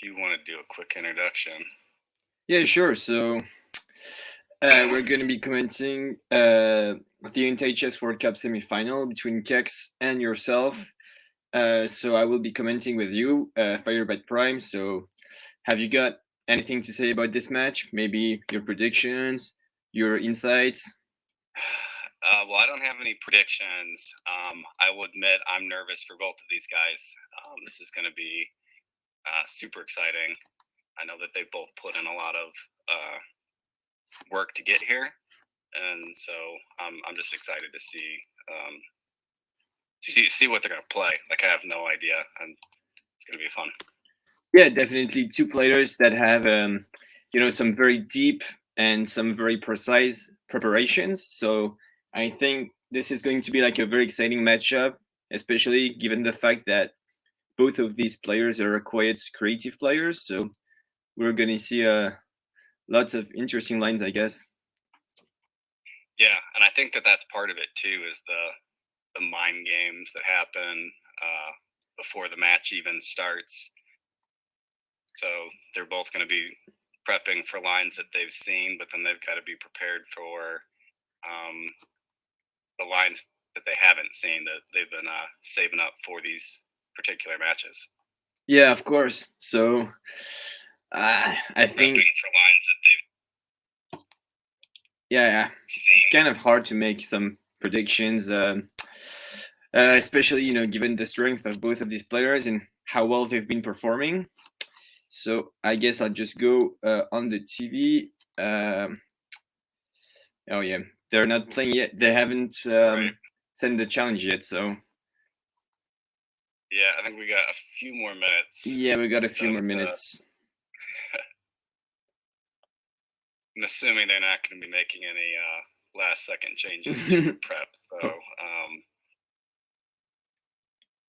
you want to do a quick introduction. Yeah, sure. So we're going to be commenting the NTHS World Cup semifinal between Kex and yourself. So I will be commenting with you, Firebatprime. So have you got anything to say about this match? Maybe your predictions, your insights? Well, I don't have any predictions. I will admit I'm nervous for both of these guys. This is going to be super exciting. I know that they both put in a lot of work to get here, and so I'm just excited to see what they're going to play. Like I have no idea, and it's going to be fun. Yeah, definitely two players that have some very deep and some very precise preparations. So I think this is going to be like a very exciting matchup, especially given the fact that both of these players are quite creative players. So we're going to see lots of interesting lines, I guess. Yeah, and I think that that's part of it too, is the mind games that happen before the match even starts. So they're both going to be prepping for lines that they've seen, but then they've got to be prepared for the lines that they haven't seen that they've been saving up for these particular matches. Yeah, of course. So I think prepping for lines that they've yeah, seen. it's kind of hard to make some predictions, especially given the strength of both of these players and how well they've been performing. So I guess I'll just go on the TV. Oh yeah, they're not playing yet. They haven't Right. sent the challenge yet. So yeah, I think we got a few more minutes. Yeah, we got a few more minutes. I'm assuming they're not going to be making any last second changes to prep. So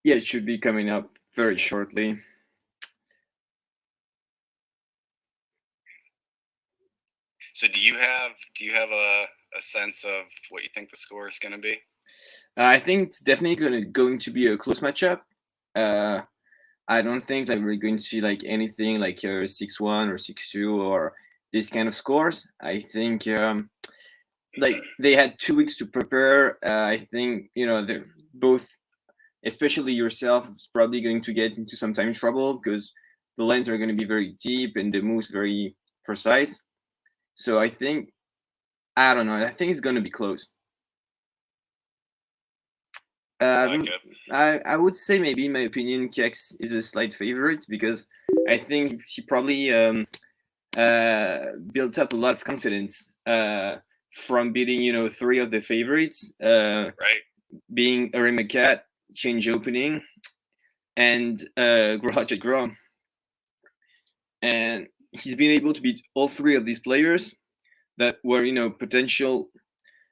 yeah, it should be coming up very shortly. So do you have a sense of what you think the score is going to be? I think it's definitely going to be a close matchup. I don't think like we're going to see like anything like 6-1 or 6-2 or this kind of scores. I think like they had 2 weeks to prepare. I think they're both, especially yourself, is probably going to get into some time trouble because the lines are going to be very deep and the moves very precise. So I think I don't know. I think it's going to be close. I would say maybe, in my opinion, Kex is a slight favorite because I think he probably built up a lot of confidence from beating 3 of the favorites, right? Being Arima Cat, Change Opening, and Grahaj Draw. And he's been able to beat all 3 of these players that were potential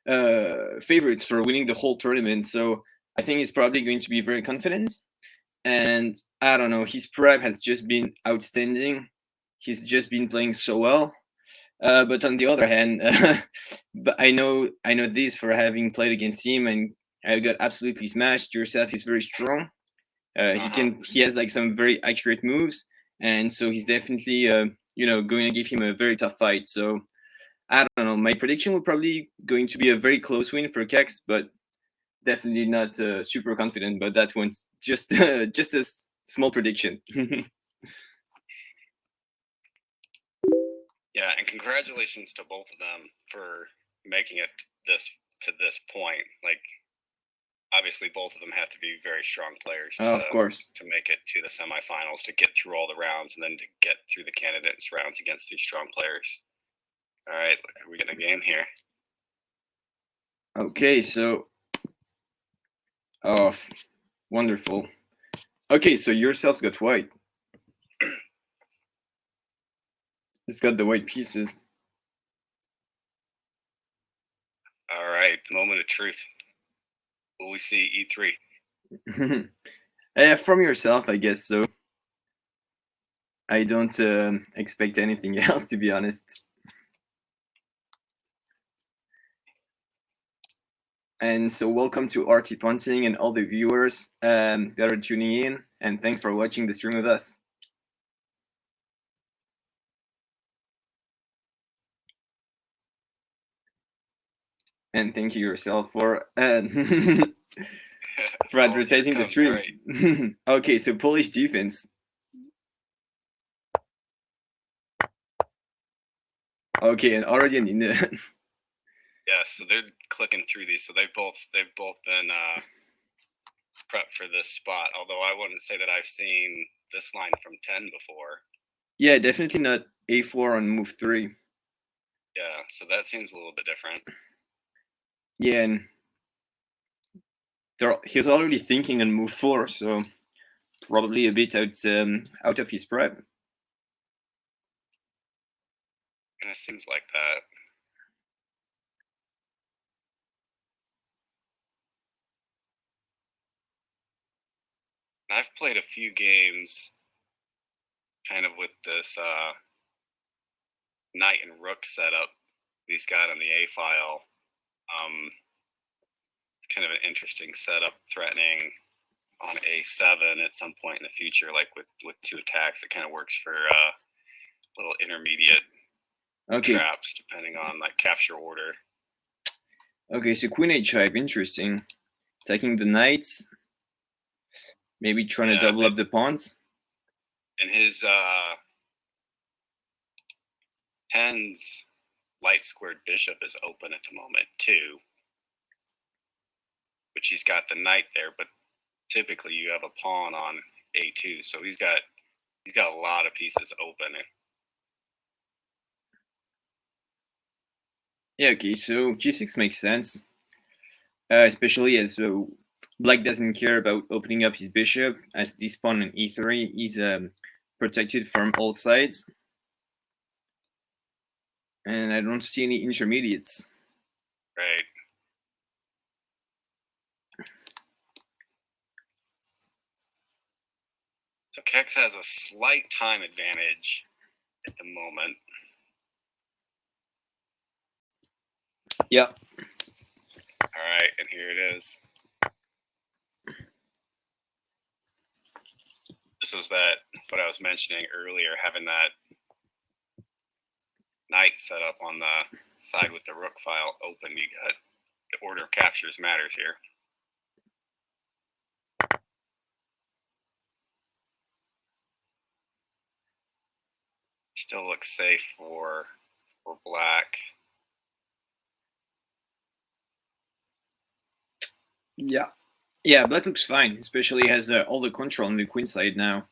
favorites for winning the whole tournament. So I think he's probably going to be very confident. And I don't know, his prep has just been outstanding. He's just been playing so well. But on the other hand, but I know this for having played against him, and I got absolutely smashed. Yourself is very strong. He has like some very accurate moves, and so he's definitely going to give him a very tough fight. So I don't know. My prediction will probably going to be a very close win for Kex, but definitely not super confident. But that one's just just a small prediction. Yeah, and congratulations to both of them for making it to this point. Like, obviously, both of them have to be very strong players Of course, to make it to the semifinals, to get through all the rounds, and then to get through the candidates rounds against these strong players. All right, we get a game here. Okay, so wonderful. Okay, so yourself's got white. It's got the white pieces. All right, the moment of truth. Will we see E3? From yourself, I guess so. I don't expect anything else, to be honest. And so welcome to RT Punting and all the viewers that are tuning in, and thanks for watching the stream with us. And thank you yourself for for Oh, advertising here the it comes. All stream. right. Okay, so Polish defense. Okay, and already in the Yeah, so they're clicking through these. So they've both been prepped for this spot. Although I wouldn't say that I've seen this line from 10 before. yeah, definitely not a4 on move 3. Yeah, so that seems a little bit different. Yeah, and he's already thinking on move 4, so probably a bit out of his prep. And it seems like that. And I've played a few games kind of with this knight and rook setup he's got on the A file. It's kind of an interesting setup, threatening on A7 at some point in the future, like with 2 attacks. It kind of works for little intermediate traps, depending on like capture order. Okay, so queen h5, interesting. Attacking the knights, maybe trying to double up the pawns. And his 10's light squared bishop is open at the moment too, which he's got the knight there, but typically you have a pawn on A2, so he's got a lot of pieces open. Yeah, okay, so g6 makes sense, especially as black doesn't care about opening up his bishop, as this pawn on e3 is protected from all sides. And I don't see any intermediates. Right. So Kex has a slight time advantage at the moment. Yeah. All right, and here it is. This was what I was mentioning earlier, having that knight set up on the side with the rook file open. You got the order of captures matters here. Still looks safe for black. Yeah. Yeah, black looks fine, especially has all the control on the queen side now.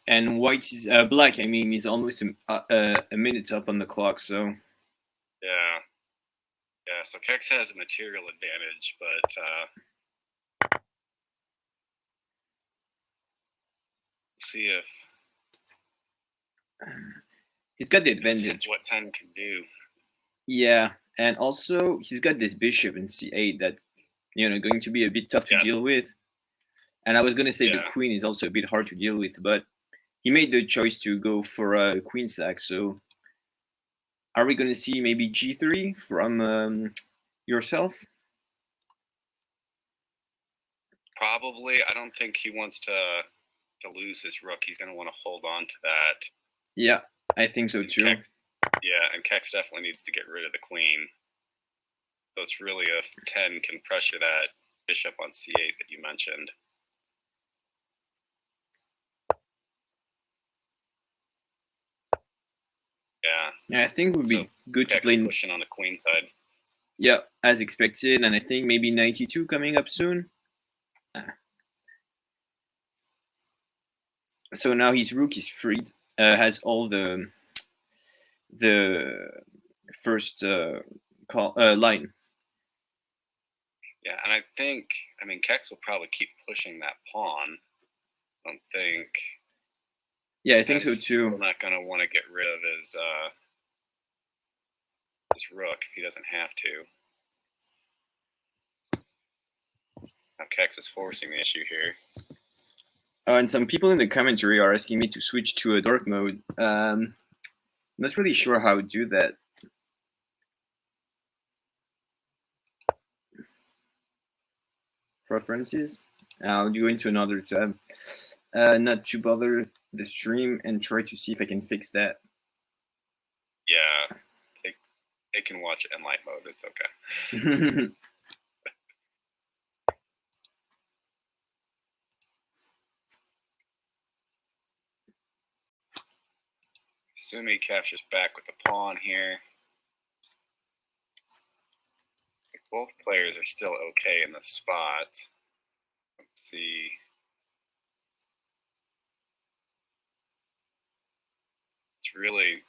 And white is black. I mean, is almost a minute up on the clock. So yeah. So Kex has a material advantage, but we'll see if he's got the advantage. What 10 can do. Yeah, and also he's got this bishop in c8 that's going to be a bit tough to deal with. And I was gonna say the queen is also a bit hard to deal with, but he made the choice to go for a queen sack. So are we gonna see maybe g3 from yourself? Probably. I don't think he wants to lose his rook. He's going to want to hold on to that. Yeah, I think so too. And Kex definitely needs to get rid of the queen. So it's really if 10 can pressure that bishop on c8 that you mentioned. Yeah, I think it would be good to play pushing on the queen side. Yeah, as expected, and I think maybe 92 coming up soon. So now his rook is freed, has all the first line. Yeah, and I mean, Kex will probably keep pushing that pawn. I don't think. Yeah, I think so too. Still not going to want to get rid of his rook if he doesn't have to. Now Kex is forcing the issue here. And some people in the commentary are asking me to switch to a dark mode. Not really sure how to do that. Preferences. I'll go into another tab. Not to bother the stream and try to see if I can fix that. They can watch in light mode. It's okay. Sumi captures back with the pawn here. Both players are still okay in the spot. Let's see. It's really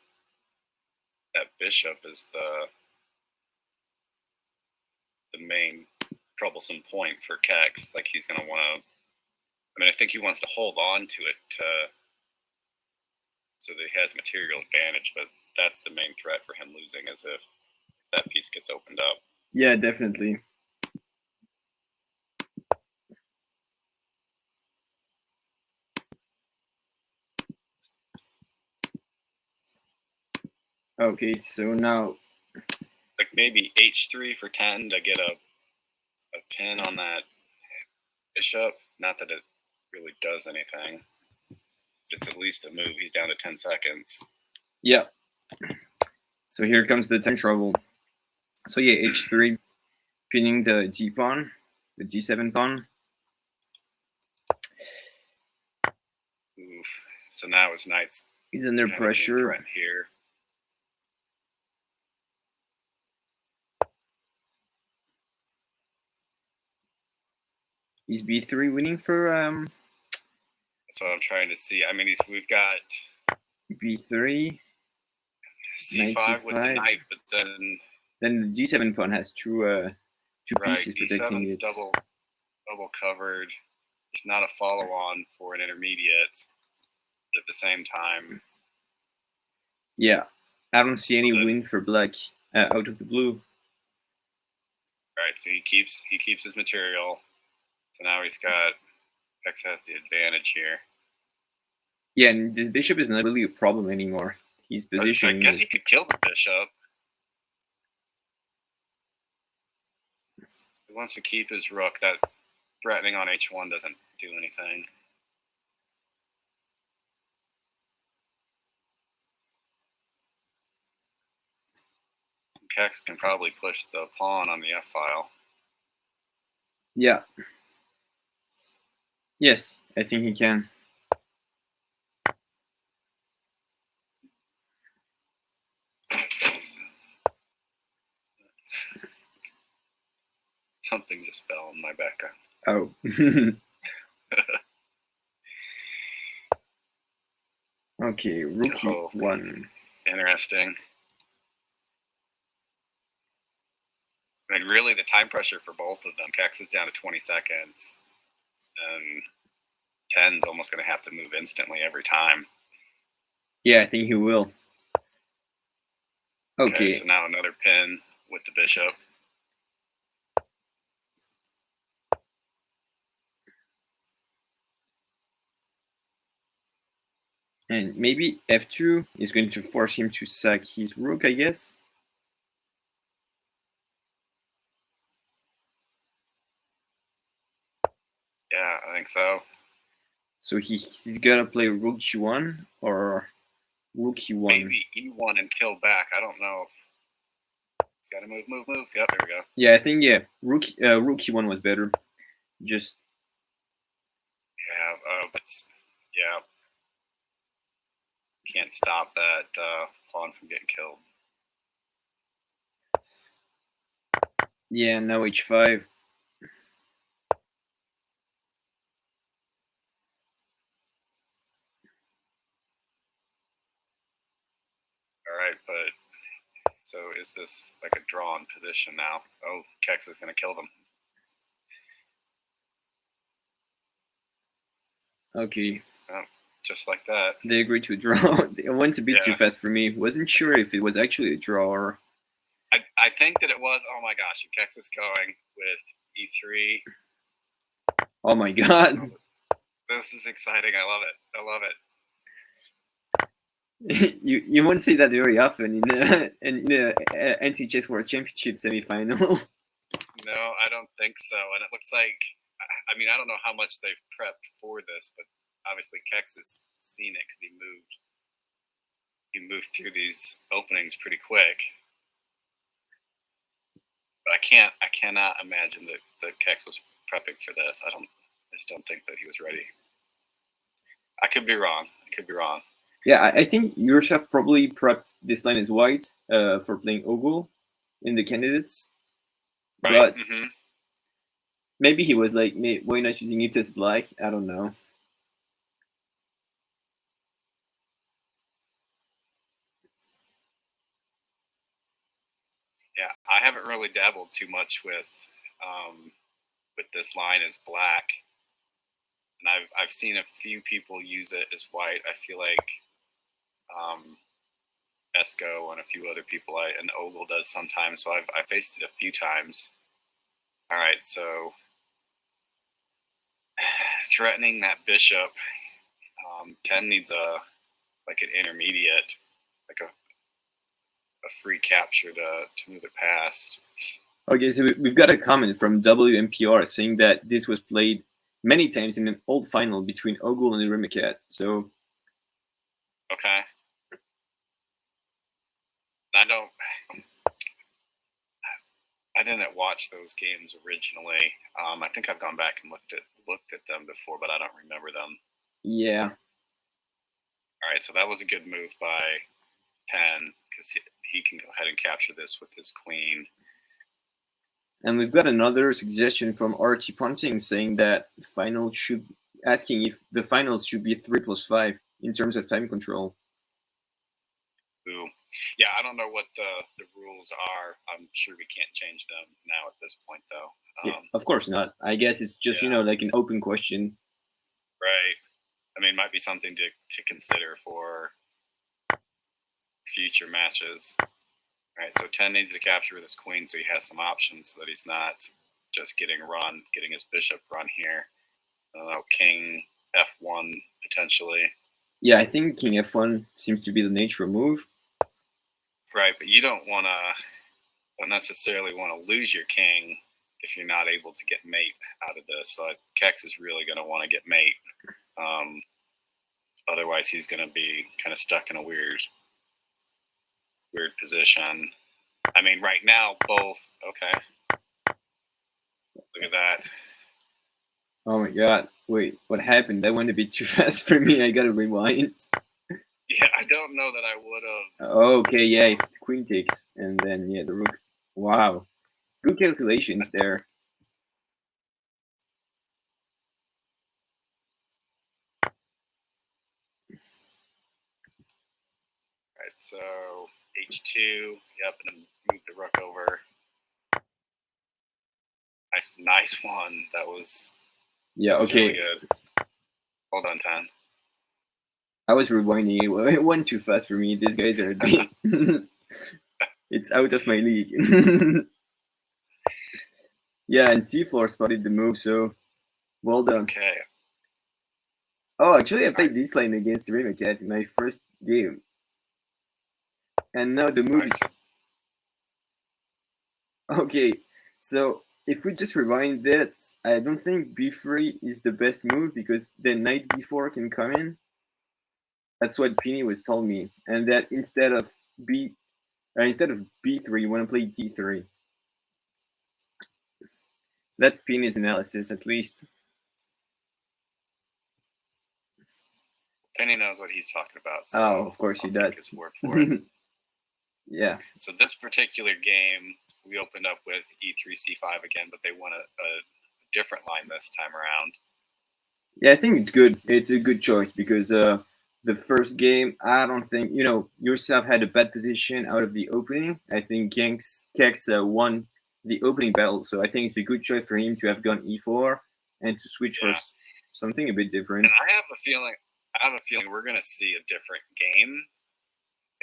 that bishop is the main troublesome point for Kex. Like he's going to want to. I mean, I think he wants to hold on to it so that he has material advantage, but that's the main threat for him losing, is if that piece gets opened up. Yeah, definitely. Okay, so now like maybe h3 for 10 to get a pin on that bishop. Not that it really does anything. It's at least a move. He's down to 10 seconds. Yeah. So here comes the time trouble. So yeah, h3, pinning the g pawn, the g7 pawn. Oof. So now his knight's He's under pressure here. Is b3 winning for That's what I'm trying to see. I mean, we've got b3, c5 with the knight, but then the g7 pawn has two pieces protecting it. Double covered. It's not a follow-on for an intermediate. But at the same time, yeah, I don't see any win for black out of the blue. Right, so he keeps his material. So now he's got Kex has the advantage here. Yeah, and this bishop is not really a problem anymore. He's positioning. I guess he could kill the bishop. He wants to keep his rook. That threatening on h1 doesn't do anything. Kex can probably push the pawn on the f file. Yeah. Yes, I think he can. Something just fell in my background. Oh. Okay, rook e1. Interesting. I mean, really, the time pressure for both of them. Kex is down to 20 seconds, and 10's almost going to have to move instantly every time. Yeah, I think he will. Okay. So now another pin with the bishop. And maybe f2 is going to force him to sack his rook, I guess. Yeah, I think so. So he's got to play rook g1 or rook e1. Maybe e1 and kill back. I don't know if it's got to move. Yep, there we go. Yeah, I think, yeah, rook e1 was better. Just. Yeah, but yeah. Can't stop that pawn from getting killed. Yeah, now h5. All right, but so is this like a drawn position now? Oh, Kex is going to kill them. Okay. Oh, just like that. They agreed to a draw. It went a bit too fast for me. Wasn't sure if it was actually a draw or. I think that it was. Oh my gosh, Kex is going with e3. Oh my god. This is exciting. I love it. You won't see that very often in a anti-chess world championship semifinal. No, I don't think so. And it looks like, I mean, I don't know how much they've prepped for this, but obviously Kex has seen it because he moved through these openings pretty quick. But I cannot imagine that Kex was prepping for this. I just don't think that he was ready. I could be wrong. Yeah, I think yourself probably prepped this line as white for playing Ogle in the candidates. Right. But maybe he was like, why not using it as black? I don't know. Yeah, I haven't really dabbled too much with this line as black, and I've seen a few people use it as white. I feel like Esco and a few other people, and Ogle does sometimes. So I faced it a few times. All right, so threatening that bishop. 10 needs like an intermediate, like a free capture to move it past. Okay, so we've got a comment from WMPR saying that this was played many times in an old final between Ogle and Rimicat. So okay, I didn't watch those games originally. I think I've gone back and looked at them before, but I don't remember them. Yeah. All right, so that was a good move by Penn because he can go ahead and capture this with his queen. And we've got another suggestion from Archie Ponting saying that asking if the finals should be 3+5 in terms of time control. Ooh. Yeah, I don't know what the rules are. I'm sure we can't change them now at this point, though. Yeah, of course not. I guess it's just, like an open question. Right. I mean, it might be something to consider for future matches. All right, so 10 needs to capture with his queen, so he has some options so that he's not just getting his bishop run here. I don't know, king f1 potentially. Yeah, I think king f1 seems to be the natural move. Right, but you don't necessarily want to lose your king if you're not able to get mate out of this. So Kex is really going to want to get mate. Otherwise, he's going to be kind of stuck in a weird position. I mean, right now, both. Okay. Look at that. Oh my god. Wait, what happened? That went a bit too fast for me. I gotta rewind. Yeah, I don't know that I would have. Okay, yeah, if the queen takes, and then, yeah, the rook. Wow. Good calculations there. Right, so h2. Yep, and then move the rook over. Nice one. That was. Yeah, that was okay. really good. Hold on, 10. I was rewinding it. It went too fast for me. These guys are a bit. It's out of my league. Yeah, and C4 spotted the move, so well done. Okay. Oh, actually, I played this line against Rimicat in my first game. And now the move is. Okay, so if we just rewind that, I don't think b3 is the best move because then knight b4 can come in. That's what Pini was telling me, and that instead of b3, you want to play d3. That's Pini's analysis, at least. Penny knows what he's talking about. So oh, of course he does. His word for it. Yeah. So this particular game, we opened up with e3 c5 again, but they won a different line this time around. Yeah, I think it's good. It's a good choice because the first game, I don't think yourself had a bad position out of the opening. I think Kex won the opening battle, so I think it's a good choice for him to have gone e4 and to switch for something a bit different. And I have a feeling we're going to see a different game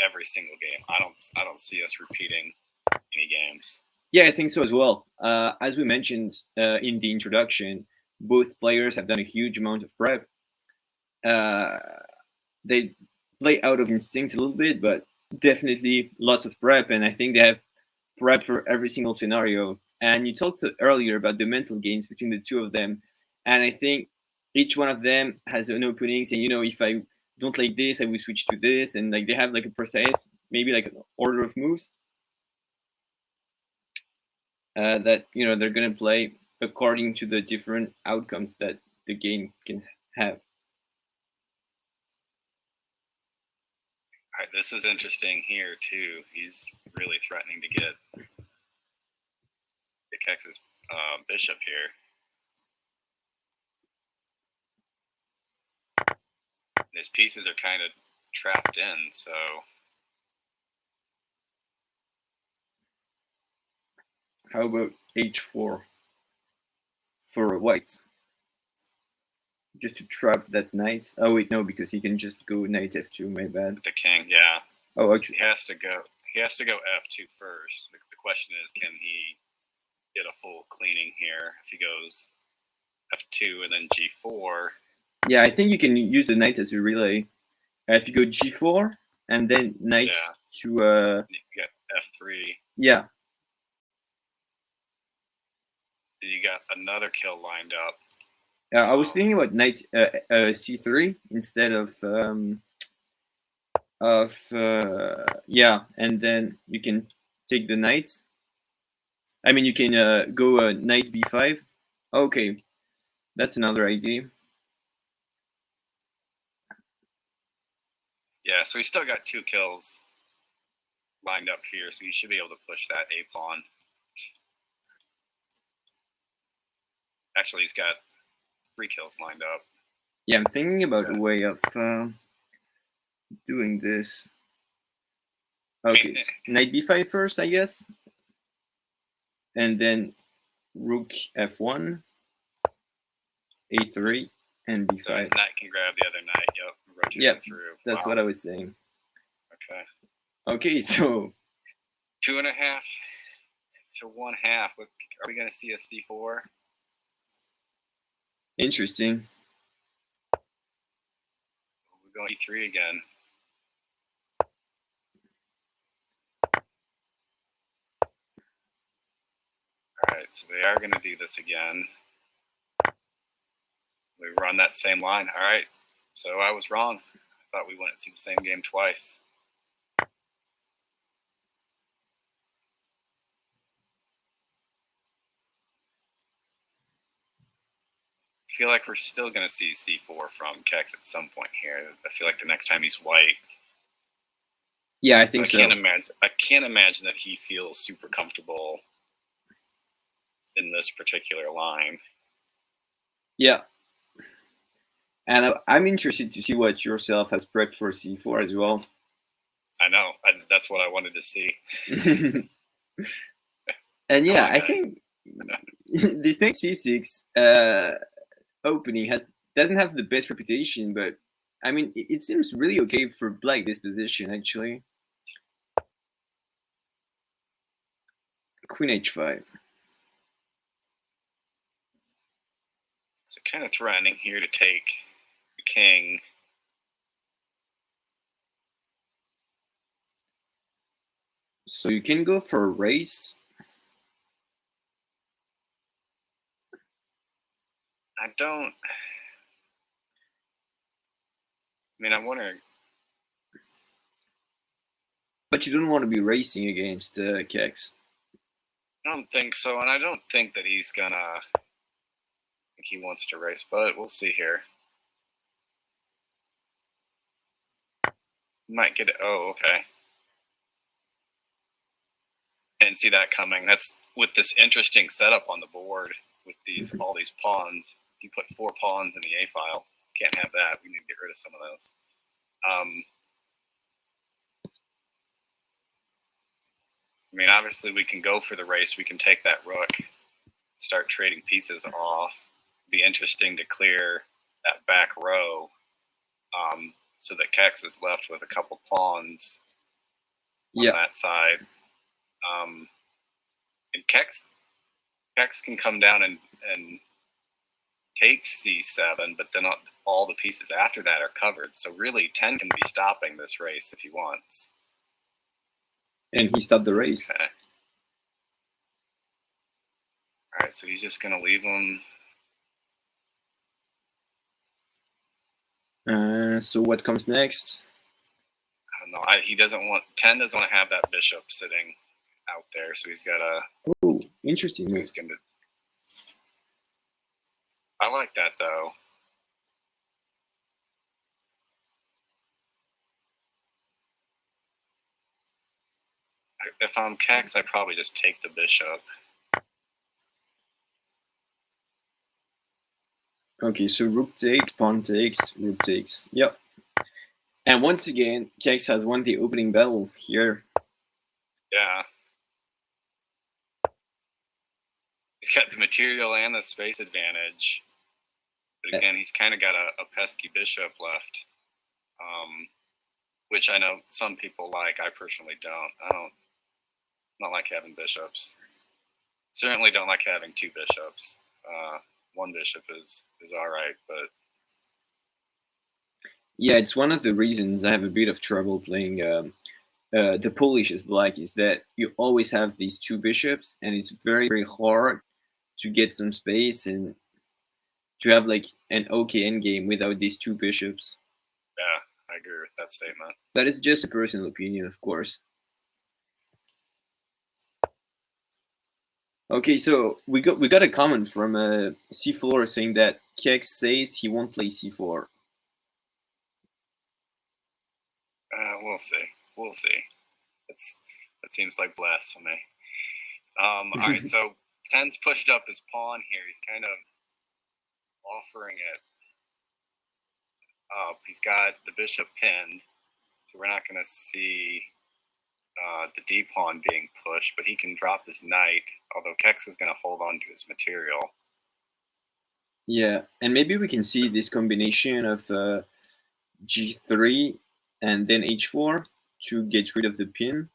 every single game. I don't see us repeating any games. Yeah, I think so as well. As we mentioned in the introduction, both players have done a huge amount of prep. They play out of instinct a little bit, but definitely lots of prep, and I think they have prep for every single scenario. And you talked earlier about the mental games between the two of them, and I think each one of them has an opening saying, if I don't like this, I will switch to this, and like they have like a precise, maybe like an order of moves. that they're gonna play according to the different outcomes that the game can have. All right, this is interesting here too. He's really threatening to get Kex's bishop here. And his pieces are kind of trapped in, so How about h4 for white? Just to trap that knight. Oh wait, no, because he can just go knight f2. My bad. The king, yeah. Oh, actually, he has to go f2 first. The question is, can he get a full cleaning here? If he goes f2 and then g4. Yeah, I think you can use the knight as a relay. If you go g4 and then knight to you got f3. Yeah. You got another kill lined up. I was thinking about knight c3 instead of yeah, and then you can take the knight. I mean, you can go knight b5. Okay, that's another idea. Yeah, so he's still got 2 kills lined up here, so you should be able to push that a pawn. Actually, he's got 3 kills lined up. Yeah, I'm thinking about a way of doing this. Okay, so knight b5 first, I guess, and then rook f1, a3, and b5. So his knight can grab the other knight. Yep, through. That's what I was saying. Okay. Okay, so 2.5 to 1/2. Are we going to see a c4? Interesting. We're going e3 again. All right, so we are going to do this again. We run that same line. All right, so I was wrong. I thought we wouldn't see the same game twice. I feel like we're still going to see c4 from Kex at some point here. I feel like the next time he's white. Yeah, I think so. I can't imagine that he feels super comfortable in this particular line. Yeah. And I'm interested to see what yourself has prepped for c4 as well. I know. That's what I wanted to see. And yeah, I think this next c6 opening doesn't have the best reputation, but I mean, it seems really okay for black this position, actually. Queen h5. So kind of threatening here to take the king. So you can go for a race. I mean, I wonder. But you don't want to be racing against Kex. I don't think so, and I don't think that he's gonna. Think he wants to race, but we'll see here. Might get it. Oh, okay. Didn't see that coming. That's with this interesting setup on the board with these all these pawns. If you put 4 pawns in the A file, can't have that. We need to get rid of some of those. I mean, obviously, we can go for the race. We can take that rook, start trading pieces off. Be interesting to clear that back row, so that Kex is left with a couple pawns on that side. And Kex can come down and take c7, but then all the pieces after that are covered. So really, 10 can be stopping this race if he wants. And he stopped the race. Okay. All right, so he's just going to leave him. So what comes next? I don't know. 10 doesn't want to have that bishop sitting out there, so he's got to. Oh, Interesting move. Who's gonna? I like that though. If I'm Kex, I probably just take the bishop. Okay, so rook takes, pawn takes, rook takes. Yep. And once again, Kex has won the opening battle here. Yeah. He's got the material and the space advantage. But again, he's kind of got a pesky bishop left, which I know some people like. I personally don't. I don't like having bishops. Certainly don't like having two bishops. One bishop is all right, but yeah, it's one of the reasons I have a bit of trouble playing the Polish as black, is that you always have these two bishops, and it's very, very hard to get some space and to have like an okay endgame without these two bishops. yeah, I agree with that statement. That is just a personal opinion, of course. Okay, so we got a comment from C4 saying that Kex says he won't play C4. We'll see. We'll see. That seems like blasphemy. All right, so 10's pushed up his pawn here. He's kind of offering it up. He's got the bishop pinned, so we're not going to see the d pawn being pushed, but he can drop his knight, although Kex is going to hold on to his material. Yeah, and maybe we can see this combination of g3 and then h4 to get rid of the pin.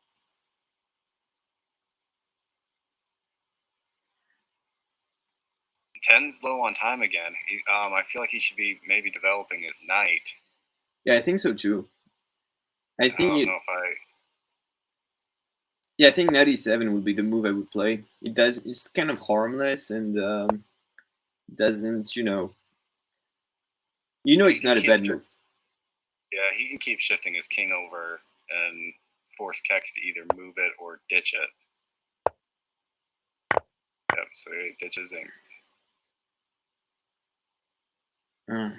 Ten's low on time again. I feel like he should be maybe developing his knight. Yeah, I think so too. I think don't know if I. Yeah, I think knight e7 would be the move I would play. It's kind of harmless and doesn't, it's not a bad move. Yeah, he can keep shifting his king over and force Kex to either move it or ditch it. Yep, so he ditches it. I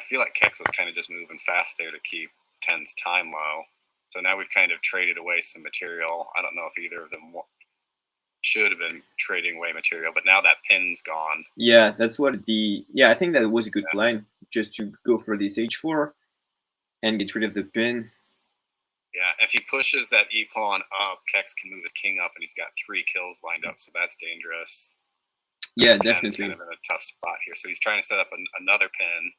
feel like Kex was kind of just moving fast there to keep 10's time low. So now we've kind of traded away some material. I don't know if either of them should have been trading away material, but now that pin's gone. Yeah, that's what I think that was a good plan, just to go for this h4 and get rid of the pin. Yeah, if he pushes that e pawn up, Kex can move his king up, and he's got 3 kills lined up, so that's dangerous. Yeah, definitely. He's kind of in a tough spot here, so he's trying to set up another pin.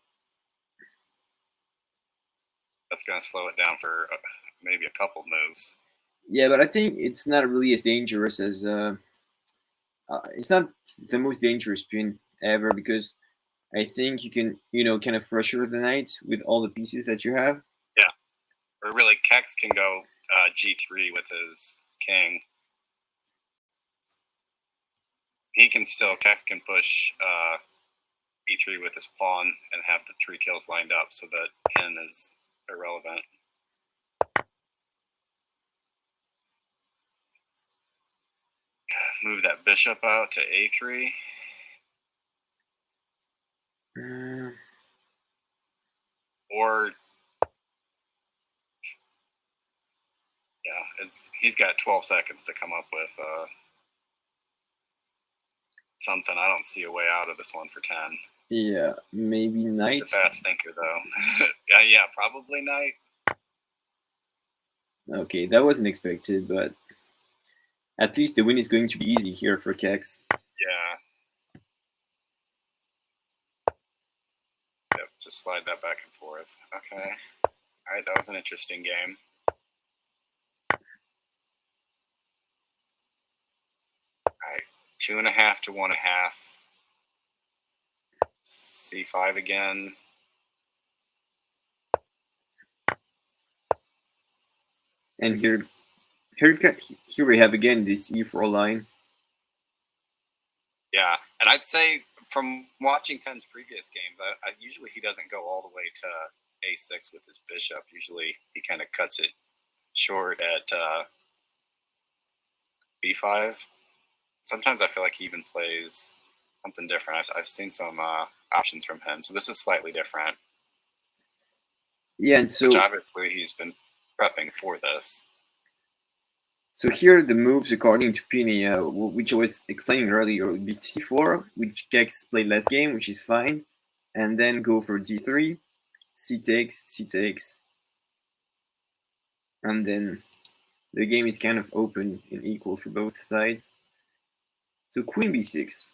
That's going to slow it down for maybe a couple moves. Yeah, but I think it's not really as dangerous as it's not the most dangerous pin ever, because I think you can, kind of pressure the knight with all the pieces that you have. Yeah, or really, Kex can go g3 with his king. Kex can push e3 with his pawn and have the 3 kills lined up, so that pin is irrelevant. Move that bishop out to a3. Or yeah, he's got 12 seconds to come up with something. I don't see a way out of this one for 10. Yeah, maybe knight. He's a fast thinker, though. Yeah, probably knight. Okay, that wasn't expected, but at least the win is going to be easy here for Kex. Yeah. Yep, just slide that back and forth. Okay. All right, that was an interesting game. All right, 2.5 to 1.5. C5 again. And here we have again this e4 line. Yeah, and I'd say from watching 10's previous games, usually he doesn't go all the way to a6 with his bishop. Usually he kind of cuts it short at b5. sometimes I feel like he even plays something different. I've seen some options from him, so this is slightly different. Yeah, and Which so obviously he's been prepping for this. so here the moves according to Pini, which I was explaining earlier, would be c4, which Kex played last game, which is fine, and then go for d3, c takes, and then the game is kind of open and equal for both sides. So queen b6.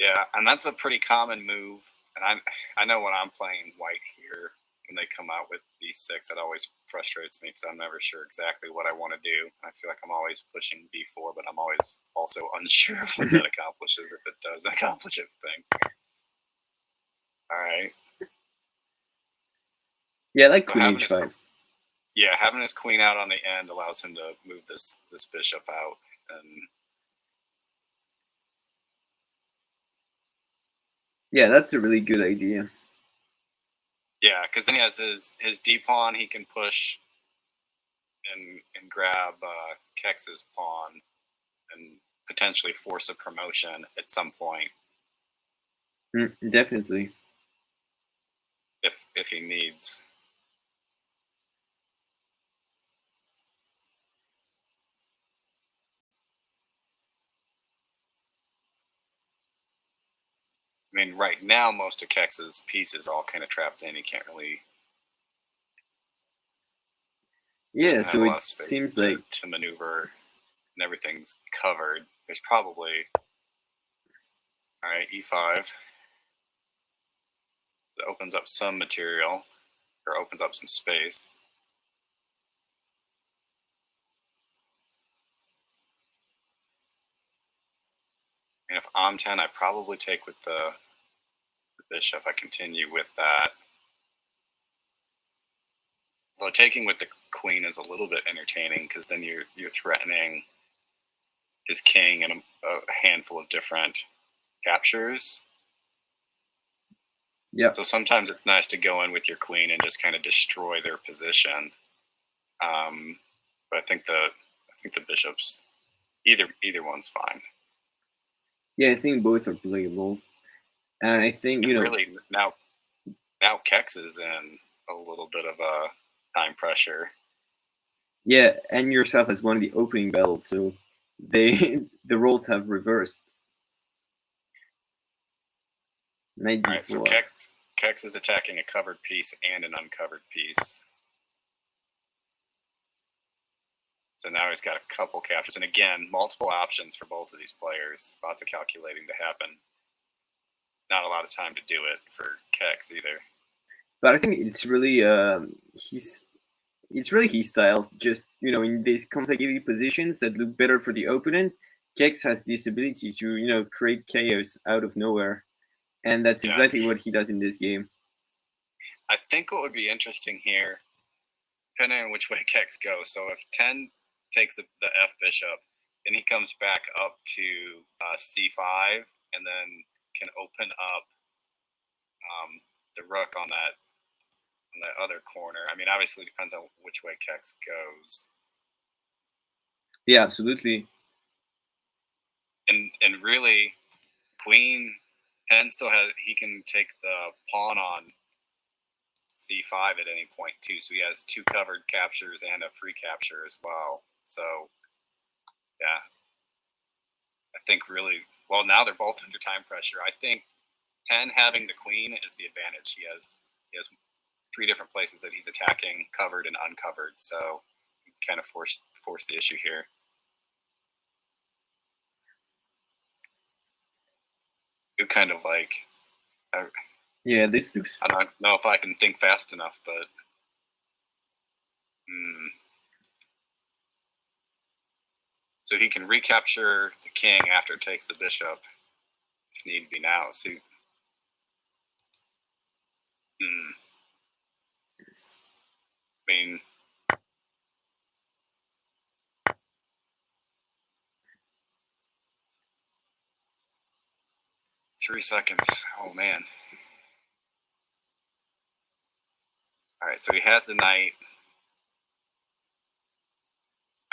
Yeah, and that's a pretty common move. And I know when I'm playing white here, when they come out with b6, it always frustrates me because I'm never sure exactly what I want to do. I feel like I'm always pushing b4, but I'm always also unsure of what that accomplishes, if it does accomplish anything. All right. Yeah, I like queen h5. Yeah, having his queen out on the end allows him to move this bishop out, and yeah, that's a really good idea. yeah, because then he has his d pawn. He can push and grab Kex's pawn and potentially force a promotion at some point. Definitely. If he needs. I mean, right now most of Kex's pieces are all kind of trapped in. He can't really. Yeah, so it seems like to maneuver, and everything's covered. There's probably all right e5. It opens up some material, or opens up some space. And if I'm 10, I probably take with the bishop. I continue with that. Although taking with the queen is a little bit entertaining because then you're threatening his king and a handful of different captures. Yeah. So sometimes it's nice to go in with your queen and just kind of destroy their position. But I think the bishops, either one's fine. Yeah, I think both are playable, and I think really now Kex is in a little bit of a time pressure. Yeah, and yourself has won the opening battle, so the roles have reversed. Knight d4. All right, so Kex is attacking a covered piece and an uncovered piece. So now he's got a couple captures, and again, multiple options for both of these players. Lots of calculating to happen. Not a lot of time to do it for Kex either. But I think it's really it's really his style. Just in these complicated positions that look better for the opponent, Kex has this ability to create chaos out of nowhere, and that's exactly what he does in this game. I think what would be interesting here, depending on which way Kex goes. So if 10 takes the F bishop, then he comes back up to C5, and then can open up the rook on that other corner. I mean, obviously it depends on which way Kex goes. Yeah, absolutely. And really, Queen 10 still has, he can take the pawn on C5 at any point too. So he has two covered captures and a free capture as well. So yeah, I think really, well, now they're both under time pressure. I think 10 having the queen is the advantage. He has three different places that he's attacking, covered and uncovered. So kind of force the issue here. You kind of like. Yeah, this looks. I don't know if I can think fast enough, but. So he can recapture the king after it takes the bishop, if need be now. See. I mean. 3 seconds. Oh, man. All right, so he has the knight.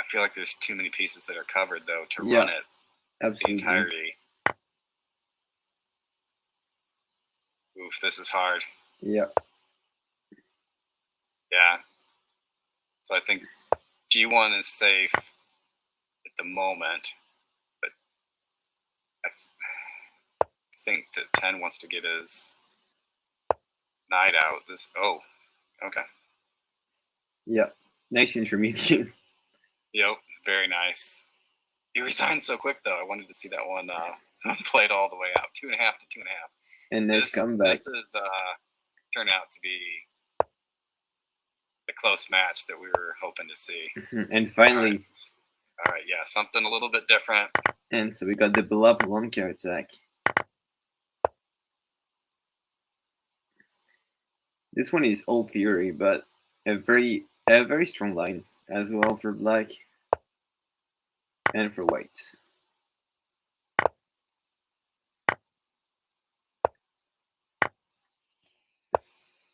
I feel like there's too many pieces that are covered though to Yeah, run it the absolutely. entirety. Oof, this is hard. Yeah. Yeah. So I think G1 is safe at the moment, but I think that 10 wants to get his knight out. This, oh, okay. Yeah. Nice intermediate. Yep, very nice. He resigned so quick though. I wanted to see that one played all the way out. 2.5 to 2.5. And nice comeback. This is turned out to be the close match that we were hoping to see. And finally. All right, yeah, something a little bit different. And so we got the beloved one counter attack. This one is old theory, but a very strong line as well for black and for whites.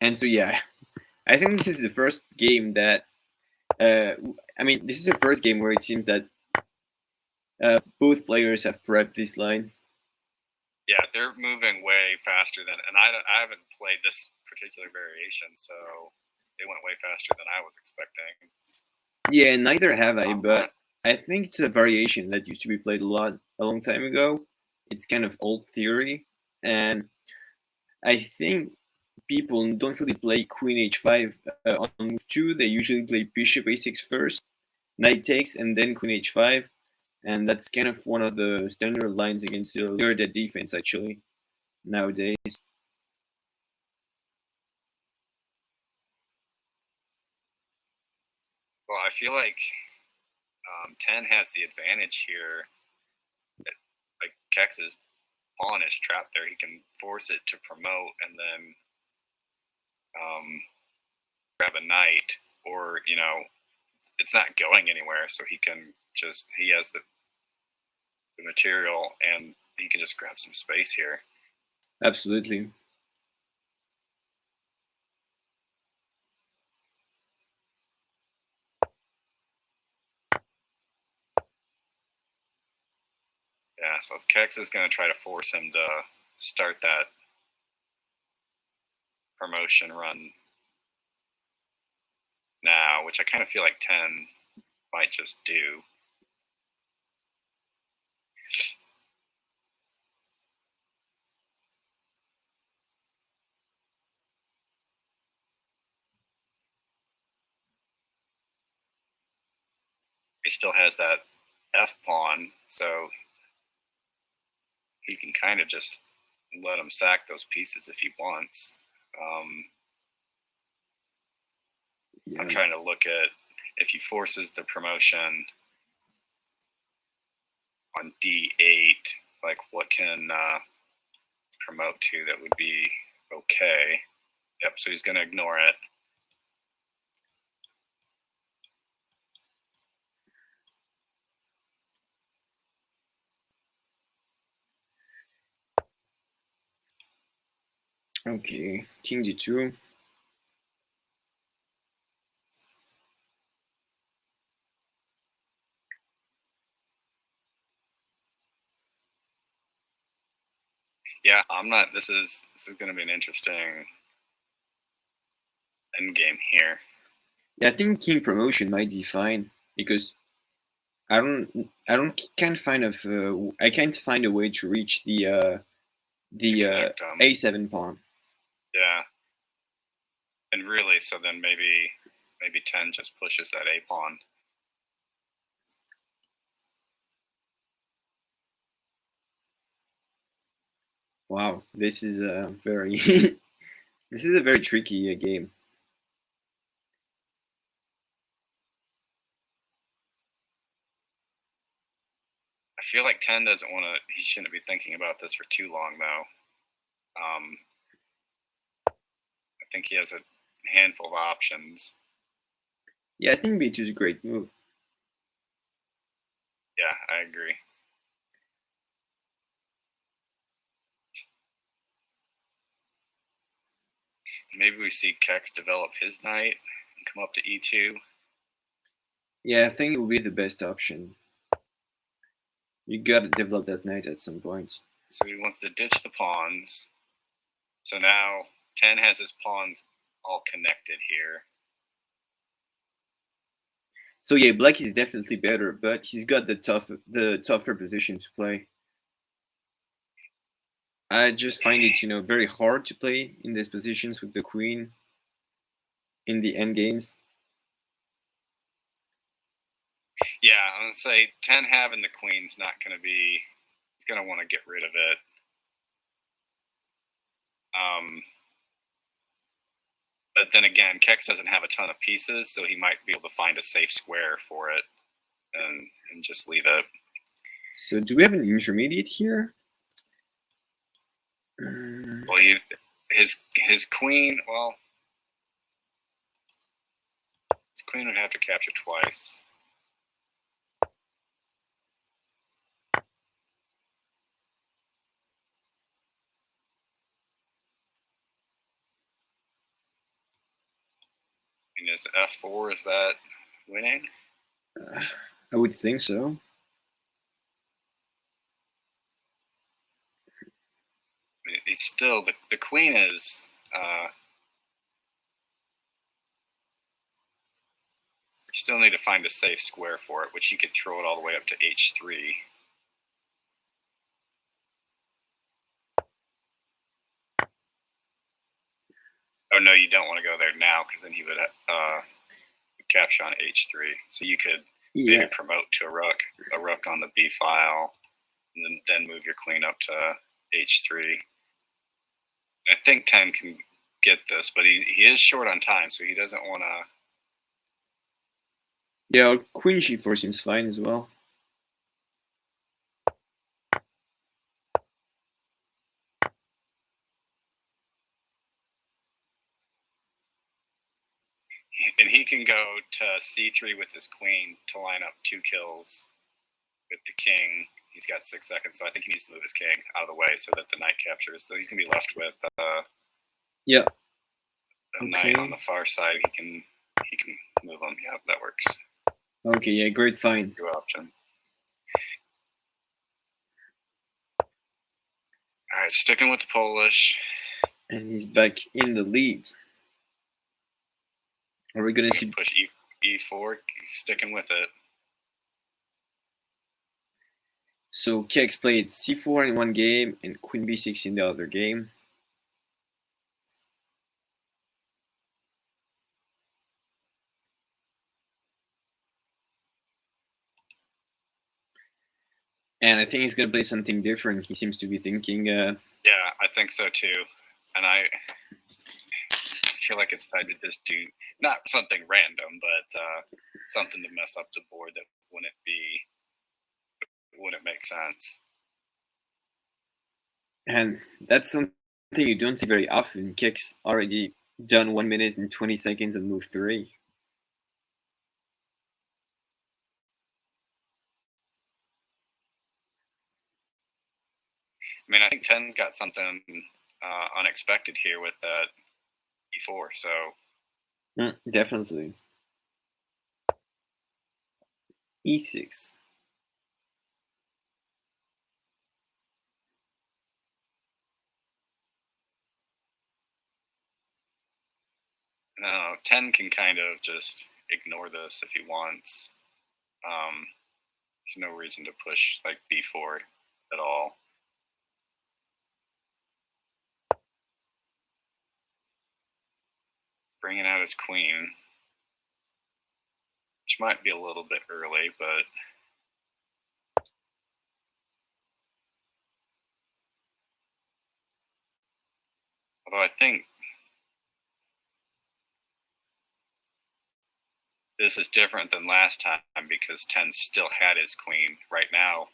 And so yeah, I think this is the first game that I mean, this is the first game where it seems that both players have prepped this line. Yeah, they're moving way faster than, and I haven't played this particular variation, so they went way faster than I was expecting. Yeah, neither have I, but I think it's a variation that used to be played a long time ago. It's kind of old theory, and I think people don't really play Queen H5 on move 2. They usually play Bishop A6 first, Knight takes, and then Queen H5. And that's kind of one of the standard lines against the Lurda defense, actually, nowadays. Well, I feel like 10 has the advantage here. Like Kex's pawn is trapped there. He can force it to promote and then grab a knight, or it's not going anywhere, so he can just he has the material and he can just grab some space here. Absolutely. Yeah, so if Kex is going to try to force him to start that promotion run now, which I kind of feel like 10 might just do. He still has that F pawn, so he can kind of just let him sack those pieces if he wants. Yeah. I'm trying to look at if he forces the promotion on D8, like what can promote to that would be okay. Yep, so he's going to ignore it. Okay, King D2. Yeah, I'm not. This is going to be an interesting end game here. Yeah, I think King promotion might be fine because I can't find a way to reach the A7 pawn. Yeah, and really, so then maybe 10 just pushes that A pawn. Wow, this is a very this is a very tricky game. I feel like 10 doesn't want to. He shouldn't be thinking about this for too long, though. I think he has a handful of options. Yeah, I think B2 is a great move. Yeah, I agree. Maybe we see Kex develop his knight and come up to E2. Yeah, I think it will be the best option. You gotta develop that knight at some point. So he wants to ditch the pawns. So now 10 has his pawns all connected here. So yeah, black is definitely better, but he's got the tougher position to play. I just find it, very hard to play in these positions with the queen in the end games. Yeah, I'm going to say 10 having the queen's not going to be, he's going to want to get rid of it. But then again, Kex doesn't have a ton of pieces, so he might be able to find a safe square for it and just leave it. So do we have an intermediate here? Well, his queen, well, his queen would have to capture twice. And is f4, is that winning? I would think so. It's still, the queen is, you still need to find a safe square for it, which you could throw it all the way up to h3. Oh no, you don't want to go there now because then he would capture on h3. So you could maybe promote to a rook on the b file, and then move your queen up to h3. I think 10 can get this, but he is short on time, so he doesn't want to. Yeah, queen g4 seems fine as well. And he can go to c3 with his queen to line up 2 kills with the king. He's got 6 seconds, so I think he needs to move his king out of the way so that the knight captures. So he's going to be left with a knight on the far side. He can move him. Yeah, that works. Okay, yeah, great find. 2 options. All right, sticking with the Polish. And he's back in the lead. Are we going to see... Push e4. He's sticking with it. So Kex played c4 in one game and queen b6 in the other game. And I think he's going to play something different. He seems to be thinking... Yeah, I think so too. And I feel like it's time to just do, not something random, but something to mess up the board that wouldn't make sense. And that's something you don't see very often. Kex already done 1 minute and 20 seconds on move 3. I mean, I think 10's got something unexpected here with that e4, so... Definitely. e6. No, 10 can kind of just ignore this if he wants. There's no reason to push like b4 at all. Bringing out his queen, which might be a little bit early, but although I think this is different than last time because 10 still had his queen. Right now,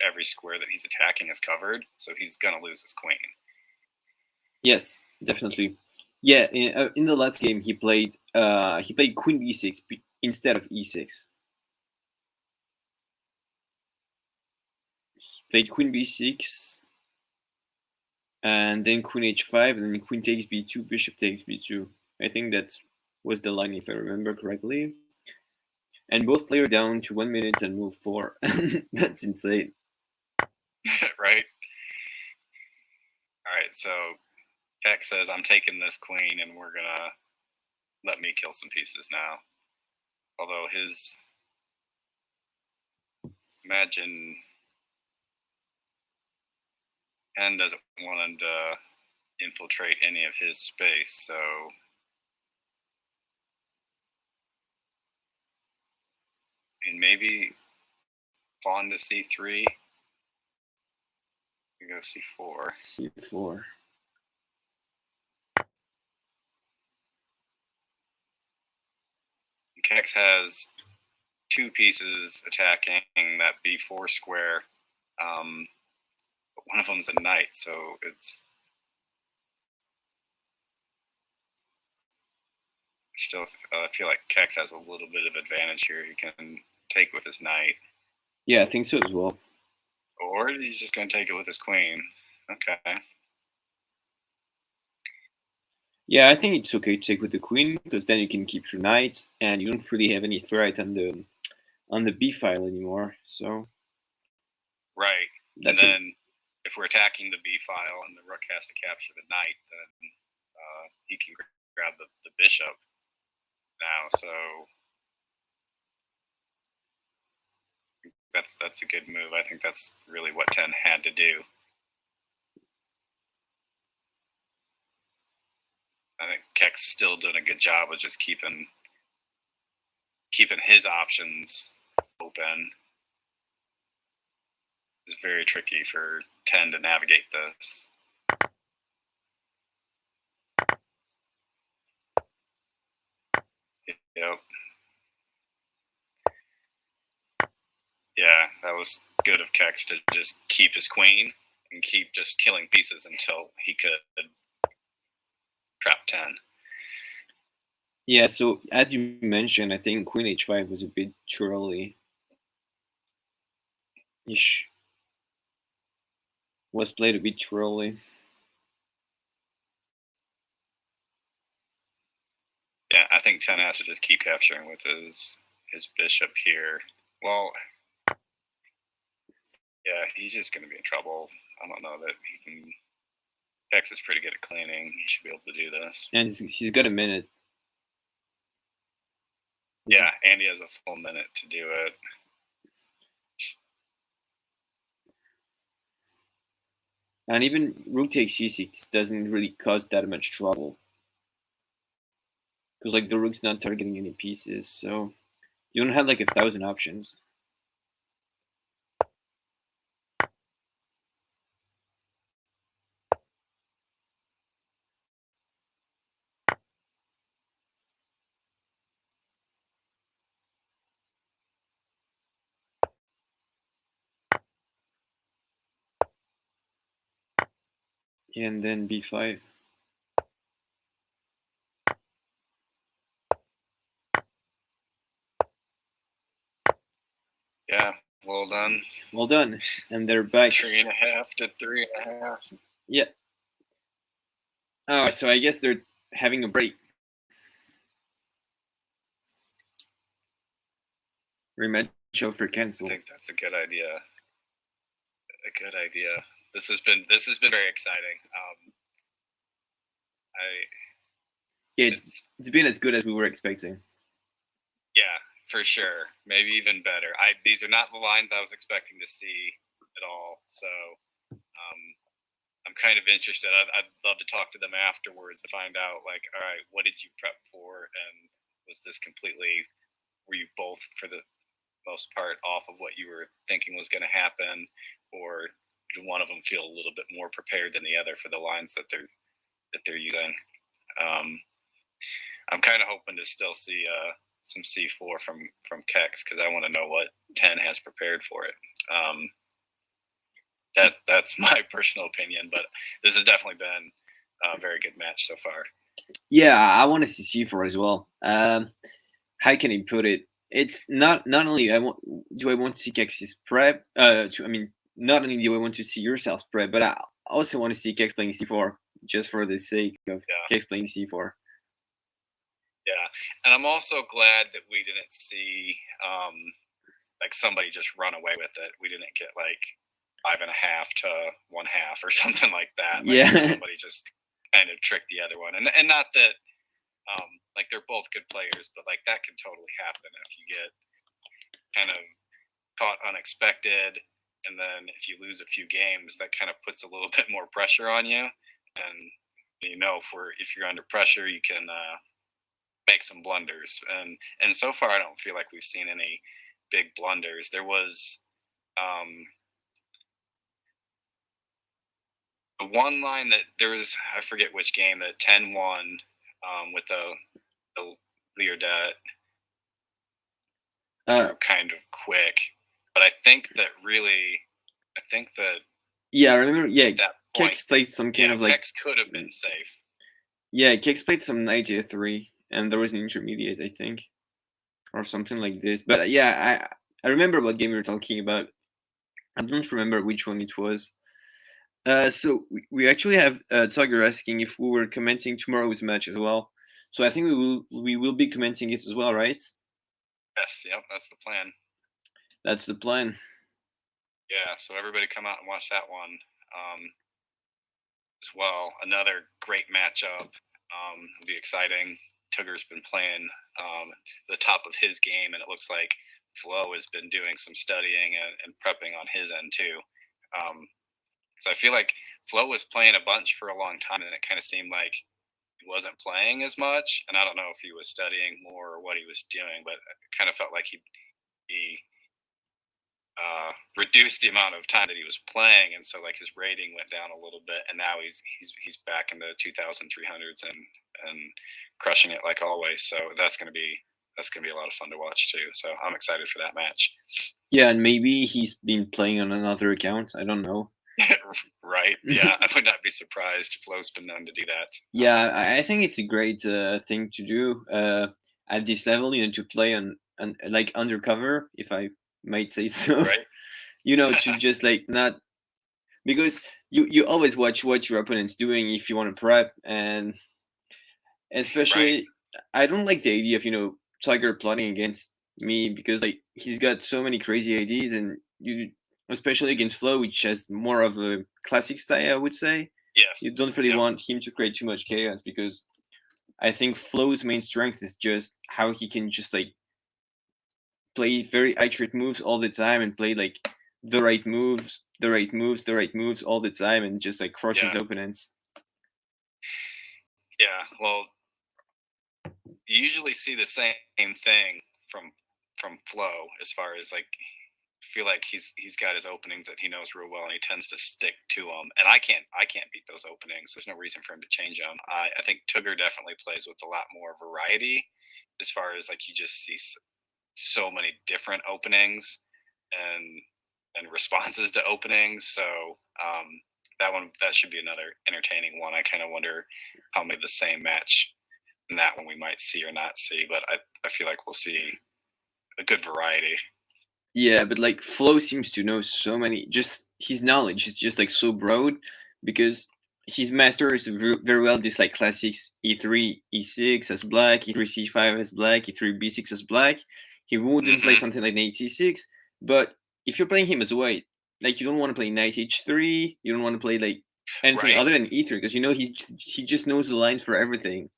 every square that he's attacking is covered, so he's going to lose his queen. Yes, definitely. Yeah, in the last game he played queen b6 instead of e6. He played queen b6 and then queen h5 and then queen takes b2, bishop takes b2. I think that was the line if I remember correctly. and both player down to 1 minute and move 4. That's insane. Right? All right, so Kex says, I'm taking this queen, and we're going to let me kill some pieces now. Although his... Imagine... Hen doesn't want him to infiltrate any of his space, so... And maybe pawn to c3. We go c4. C4. Kex has 2 pieces attacking that b4 square. But one of them's a knight, so it's still. I feel like Kex has a little bit of advantage here. He can take with his knight. Yeah, I think so as well. Or he's just going to take it with his queen. Okay. Yeah, I think it's okay to take with the queen because then you can keep your knight and you don't really have any threat on the b file anymore. So right, and then if we're attacking the b file and the rook has to capture the knight, then he can grab the bishop now. So that's a good move. I think that's really what 10 had to do. I think Kex still doing a good job of just keeping his options open. It's very tricky for 10 to navigate this. Yep. Yeah, that was good of Kex to just keep his queen and keep just killing pieces until he could trap 10. Yeah, so as you mentioned, I think queen h5 was a bit too early. Ish. Was played a bit too early. Yeah, I think 10 has to just keep capturing with his bishop here. Well, yeah, he's just going to be in trouble. I don't know that he can... Kex is pretty good at cleaning. He should be able to do this. And he's got a minute. Yeah, and he has a full minute to do it. And even rook takes c6 doesn't really cause that much trouble. Because like the rook's not targeting any pieces, so you don't have like 1,000 options. And then b5. Yeah, well done. Well done. And they're back. 3.5 to 3.5. Yeah. Oh, so I guess they're having a break. Rematch for cancel. I think that's a good idea. A good idea. This has been very exciting. Yeah, it's been as good as we were expecting. Yeah, for sure. Maybe even better. These are not the lines I was expecting to see at all. So I'm kind of interested. I'd love to talk to them afterwards to find out, like, all right, what did you prep for? And was this completely, were you both, for the most part, off of what you were thinking was going to happen? Or did one of them feel a little bit more prepared than the other for the lines that they're using? I'm kind of hoping to still see some c4 from Kex, because I want to know what 10 has prepared for it. That's my personal opinion, but this has definitely been a very good match so far. Yeah, I want to see c4 as well. How can I put it? It's not only I want to see Kex's prep. Not only do I want to see yourself's prep, but I also want to see Kex playing c4 just for the sake of Kex playing c4. Yeah, and I'm also glad that we didn't see like somebody just run away with it. We didn't get like 5.5 to 1/2 or something like that. Like Yeah. somebody just kind of tricked the other one, and not that like they're both good players, but like that can totally happen if you get kind of caught unexpected, and then if you lose a few games, that kind of puts a little bit more pressure on you. And if you're under pressure, you can make some blunders. And so far, I don't feel like we've seen any big blunders. There was the one line that there was, I forget which game, that 10-1 with the Leardat through kind of quick. But I think that yeah, I remember. Yeah, that point, Kex played some kind of like Kex could have been safe. Yeah, Kex played some 93, and there was an intermediate, I think, or something like this. But yeah, I remember what game you were talking about. I don't remember which one it was. So we actually have Tugger asking if we were commenting tomorrow's match as well. So I think we will be commenting it as well, right? Yes, yep, that's the plan. That's the plan. Yeah, so everybody come out and watch that one as well. Another great matchup. It'll be exciting. Tugger's been playing the top of his game, and it looks like Flo has been doing some studying and prepping on his end too. Because I feel like Flo was playing a bunch for a long time, and it kind of seemed like he wasn't playing as much. And I don't know if he was studying more or what he was doing, but it kind of felt like he reduced the amount of time that he was playing, and so like his rating went down a little bit. And now he's back in the 2,300s and crushing it like always. So that's gonna be a lot of fun to watch too. So I'm excited for that match. Yeah, and maybe he's been playing on another account. I don't know. Right? Yeah, I would not be surprised. Flo's been known to do that. Yeah, I think it's a great thing to do at this level. To play on like undercover, if I might say so. Right. To just like not, because you always watch what your opponent's doing if you want to prep, and especially Right. I don't like the idea of Tiger plotting against me, because like he's got so many crazy ideas, and especially against Flo, which has more of a classic style, I would say. Yes. You don't really Yep. want him to create too much chaos, because I think Flo's main strength is just how he can just like play very accurate moves all the time, and play like the right moves all the time, and just like crush his opponents. Yeah, well, you usually see the same thing from Flo, as far as like feel like he's got his openings that he knows real well, and he tends to stick to them. And I can't beat those openings. There's no reason for him to change them. I think Tugger definitely plays with a lot more variety, as far as like you just see so many different openings and responses to openings. So that should be another entertaining one. I kind of wonder how many the same match in that one we might see or not see, but I feel like we'll see a good variety. Yeah, but like Flo seems to know so many. Just his knowledge is just like so broad, because his masters very well this like classics E3 E6 as black, E3 C5 as black, E3 B6 as black. He wouldn't play something like knight C6, but if you're playing him as white, like you don't want to play knight H3, you don't want to play like anything other than E3, because he just knows the lines for everything.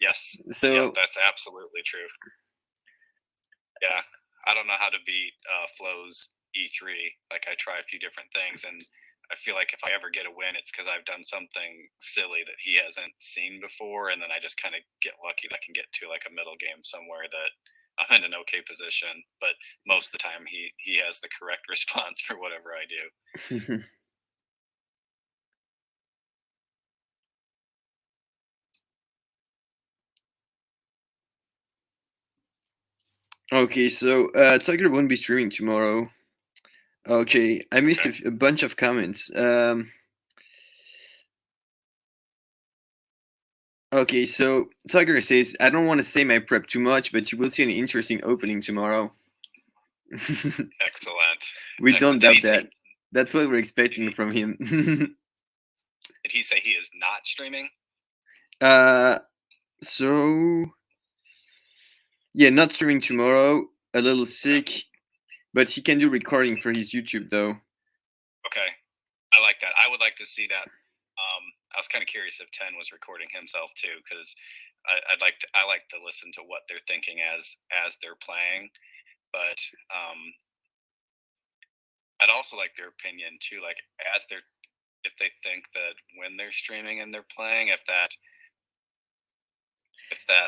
Yes. So yeah, that's absolutely true. Yeah, I don't know how to beat Flo's E3. Like I try a few different things, and I feel like if I ever get a win, it's because I've done something silly that he hasn't seen before, and then I just kind of get lucky that I can get to like a middle game somewhere that I'm in an okay position. But most of the time, he has the correct response for whatever I do. Okay, so Tiger won't be streaming tomorrow. Okay, I missed a bunch of comments. Okay, so Tiger says, I don't want to say my prep too much, but you will see an interesting opening tomorrow. Excellent. We don't doubt that. That's what we're expecting from him. Did he say he is not streaming? So Yeah, not streaming tomorrow. A little sick, but he can do recording for his YouTube though. Okay, I like that. I would like to see that. I was kind of curious if 10 was recording himself too, because I like to listen to what they're thinking as they're playing, but I'd also like their opinion too, like as they're if they think that when they're streaming and they're playing, if that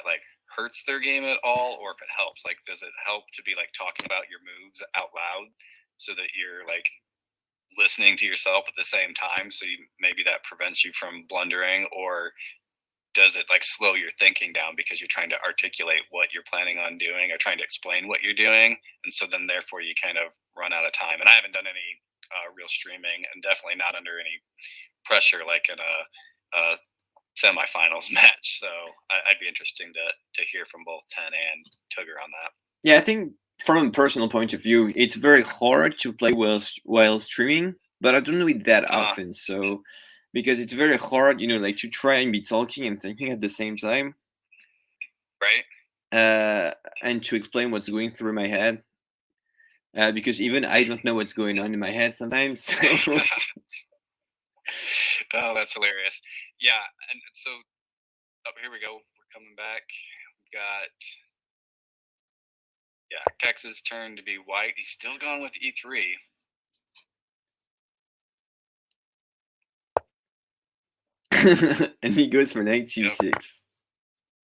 like hurts their game at all, or if it helps. Like, does it help to be like talking about your moves out loud so that you're like listening to yourself at the same time, so maybe that prevents you from blundering, or does it like slow your thinking down because you're trying to articulate what you're planning on doing or trying to explain what you're doing, and so then therefore you kind of run out of time. And I haven't done any real streaming, and definitely not under any pressure like in a semifinals match. So I'd be interesting to hear from both 10 and Tugger on that. Yeah, I think from a personal point of view, it's very hard to play while streaming, but I don't do it that often. So because it's very hard, like to try and be talking and thinking at the same time, Right. and to explain what's going through my head. Because even I don't know what's going on in my head sometimes. So. Oh, that's hilarious. Yeah, and so here we go. We're coming back. We've got Kex's turn to be white. He's still going with E3. And he goes for knight c6. Yep,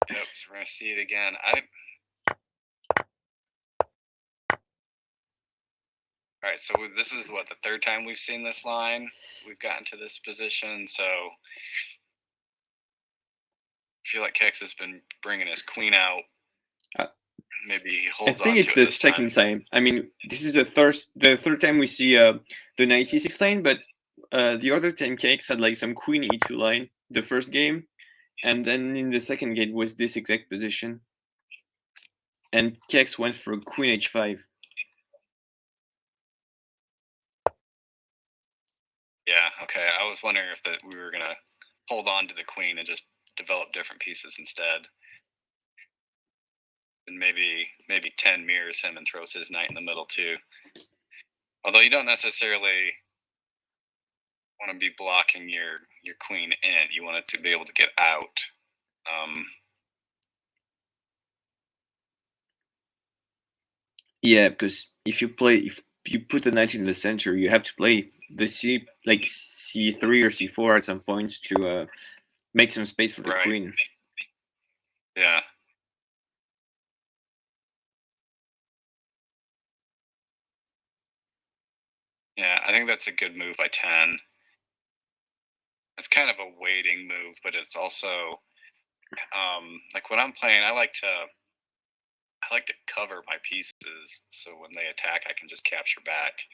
so we're gonna see it again. All right, so this is what, the third time we've seen this line. We've gotten to this position, so I feel like Kex has been bringing his queen out. Maybe he holds on to it. I think it's the this second time. I mean, this is the third time we see the knight c6 line, but the other time Kex had like some queen e2 line the first game, and then in the second game was this exact position, and Kex went for queen h5. Yeah, okay. I was wondering if that we were gonna hold on to the queen and just develop different pieces instead. And maybe 10 mirrors him and throws his knight in the middle too. Although you don't necessarily want to be blocking your queen in. You want it to be able to get out. Yeah, because if you put the knight in the center, you have to play the c3 or c4 at some point to make some space for the right. queen. Yeah. Yeah, I think that's a good move by 10. It's kind of a waiting move, but it's also like when I'm playing, I like to cover my pieces so when they attack, I can just capture back.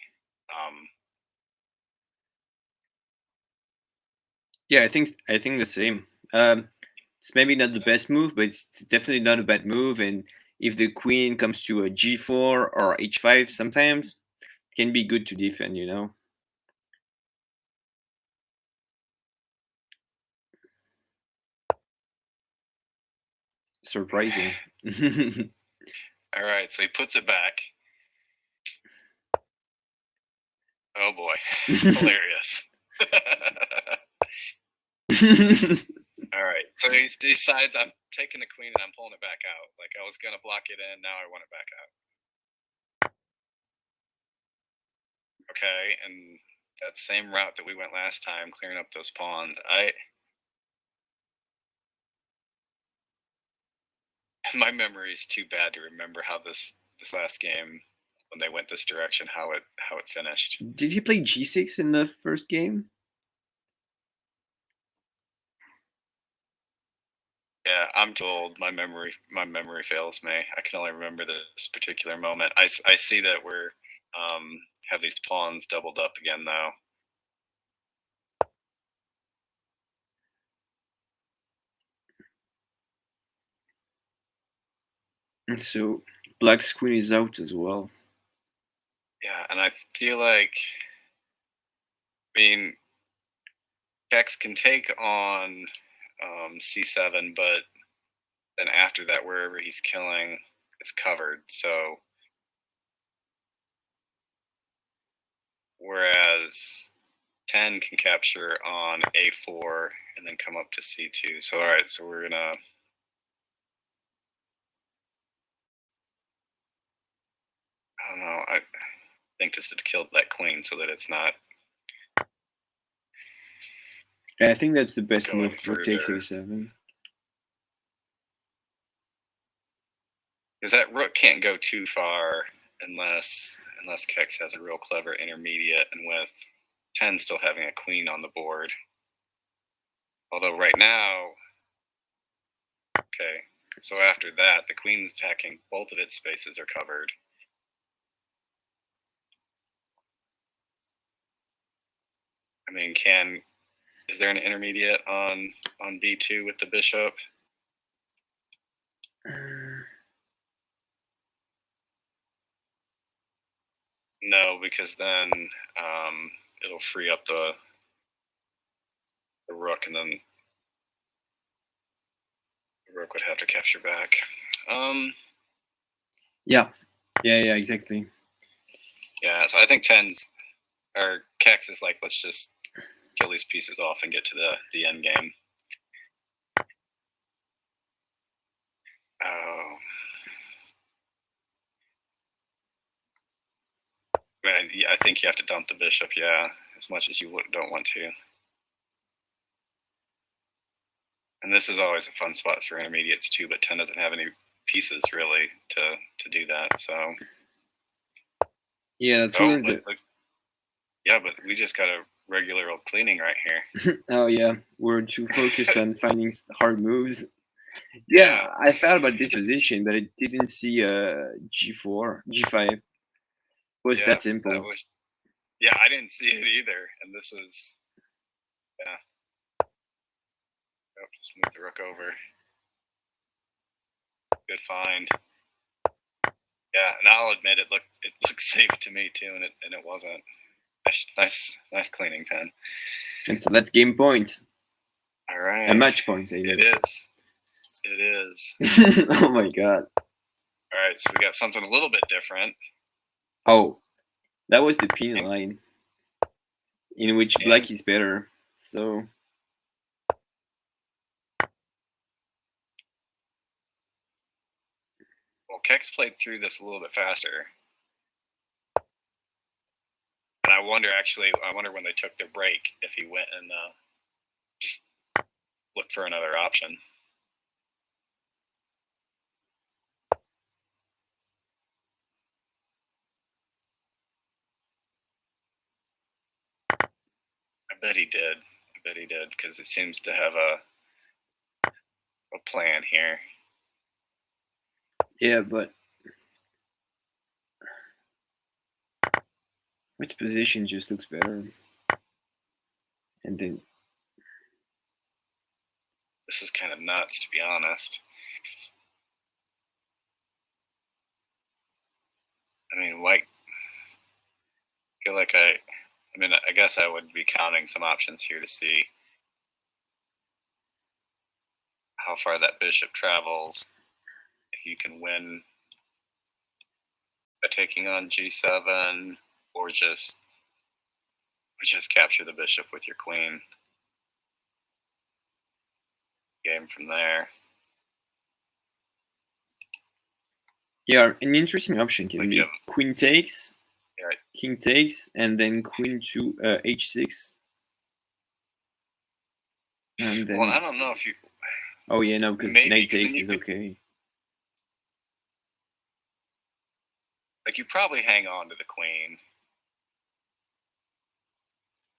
Yeah, I think the same. It's maybe not the best move, but it's definitely not a bad move. And if the queen comes to a g4 or h5, sometimes it can be good to defend. Surprising. All right, so he puts it back. Oh boy, hilarious. All right, so he decides I'm taking the queen and I'm pulling it back out. Like I was gonna block it in, now I want it back out. Okay, and that same route that we went last time, clearing up those pawns. My memory is too bad to remember how this last game, when they went this direction, how it finished. Did he play g6 in the first game? Yeah, I'm too old. My memory fails me. I can only remember this particular moment. I see that we're have these pawns doubled up again though. And so black's queen is out as well. Yeah, and I feel like, I mean, Kex can take on c7, but then after that, wherever he's killing, is covered. So whereas 10 can capture on A4 and then come up to C2. So all right, so we're gonna. I don't know. I think this would kill that queen so that it's not. I think that's the best Going move for further. Kex07. Because that rook can't go too far unless Kex has a real clever intermediate, and with 10 still having a queen on the board. Although right now, okay, so after that, the queen's attacking both of its spaces are covered. I mean, is there an intermediate on B2 with the bishop? No, because then it'll free up the rook, and then the rook would have to capture back. Yeah, exactly. Yeah, so I think Kex is like, let's just kill these pieces off and get to the end game. Oh. I think you have to dump the bishop, yeah, as much as you don't want to. And this is always a fun spot for intermediates too, but 10 doesn't have any pieces really to do that, so. Yeah, that's weird. But we just got a regular old cleaning right here. Oh yeah, we're too focused on finding hard moves. Yeah, I thought about this position, but I didn't see G4, G5. It was that simple. I didn't see it either, and this is, yeah. Oh, just move the rook over. Good find. Yeah, and I'll admit it looked safe to me too, and it wasn't. Nice cleaning 10. And so that's game points. All right. And match points. It is. It is. Oh my god. All right, so we got something a little bit different. Oh, that was the pin line, in which black is better. So. Well, Kex played through this a little bit faster. And I wonder when they took their break if he went and looked for another option. I bet he did, because it seems to have a plan here. Yeah, but which position just looks better? And then this is kind of nuts, to be honest. I mean, I feel like I guess I would be counting some options here to see how far that bishop travels. If you can win by taking on G7, or just capture the bishop with your queen. Game from there. Yeah, an interesting option can be queen takes, king takes, and then queen to h6. And then, well, I don't know if you. Oh yeah, no, because knight takes is okay. Like, you probably hang on to the queen.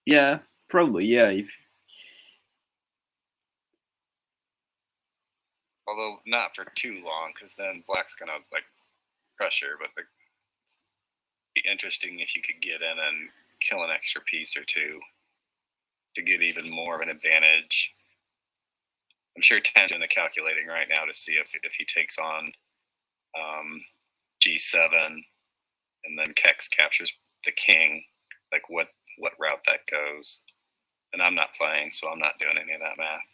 Yeah, probably. Yeah, Although not for too long, because then black's gonna like pressure. But it'd be interesting if you could get in and kill an extra piece or two to get even more of an advantage. I'm sure 10's doing the calculating right now to see if he takes on G7 and then Kex captures the king, like what route that goes. And I'm not playing, so I'm not doing any of that math.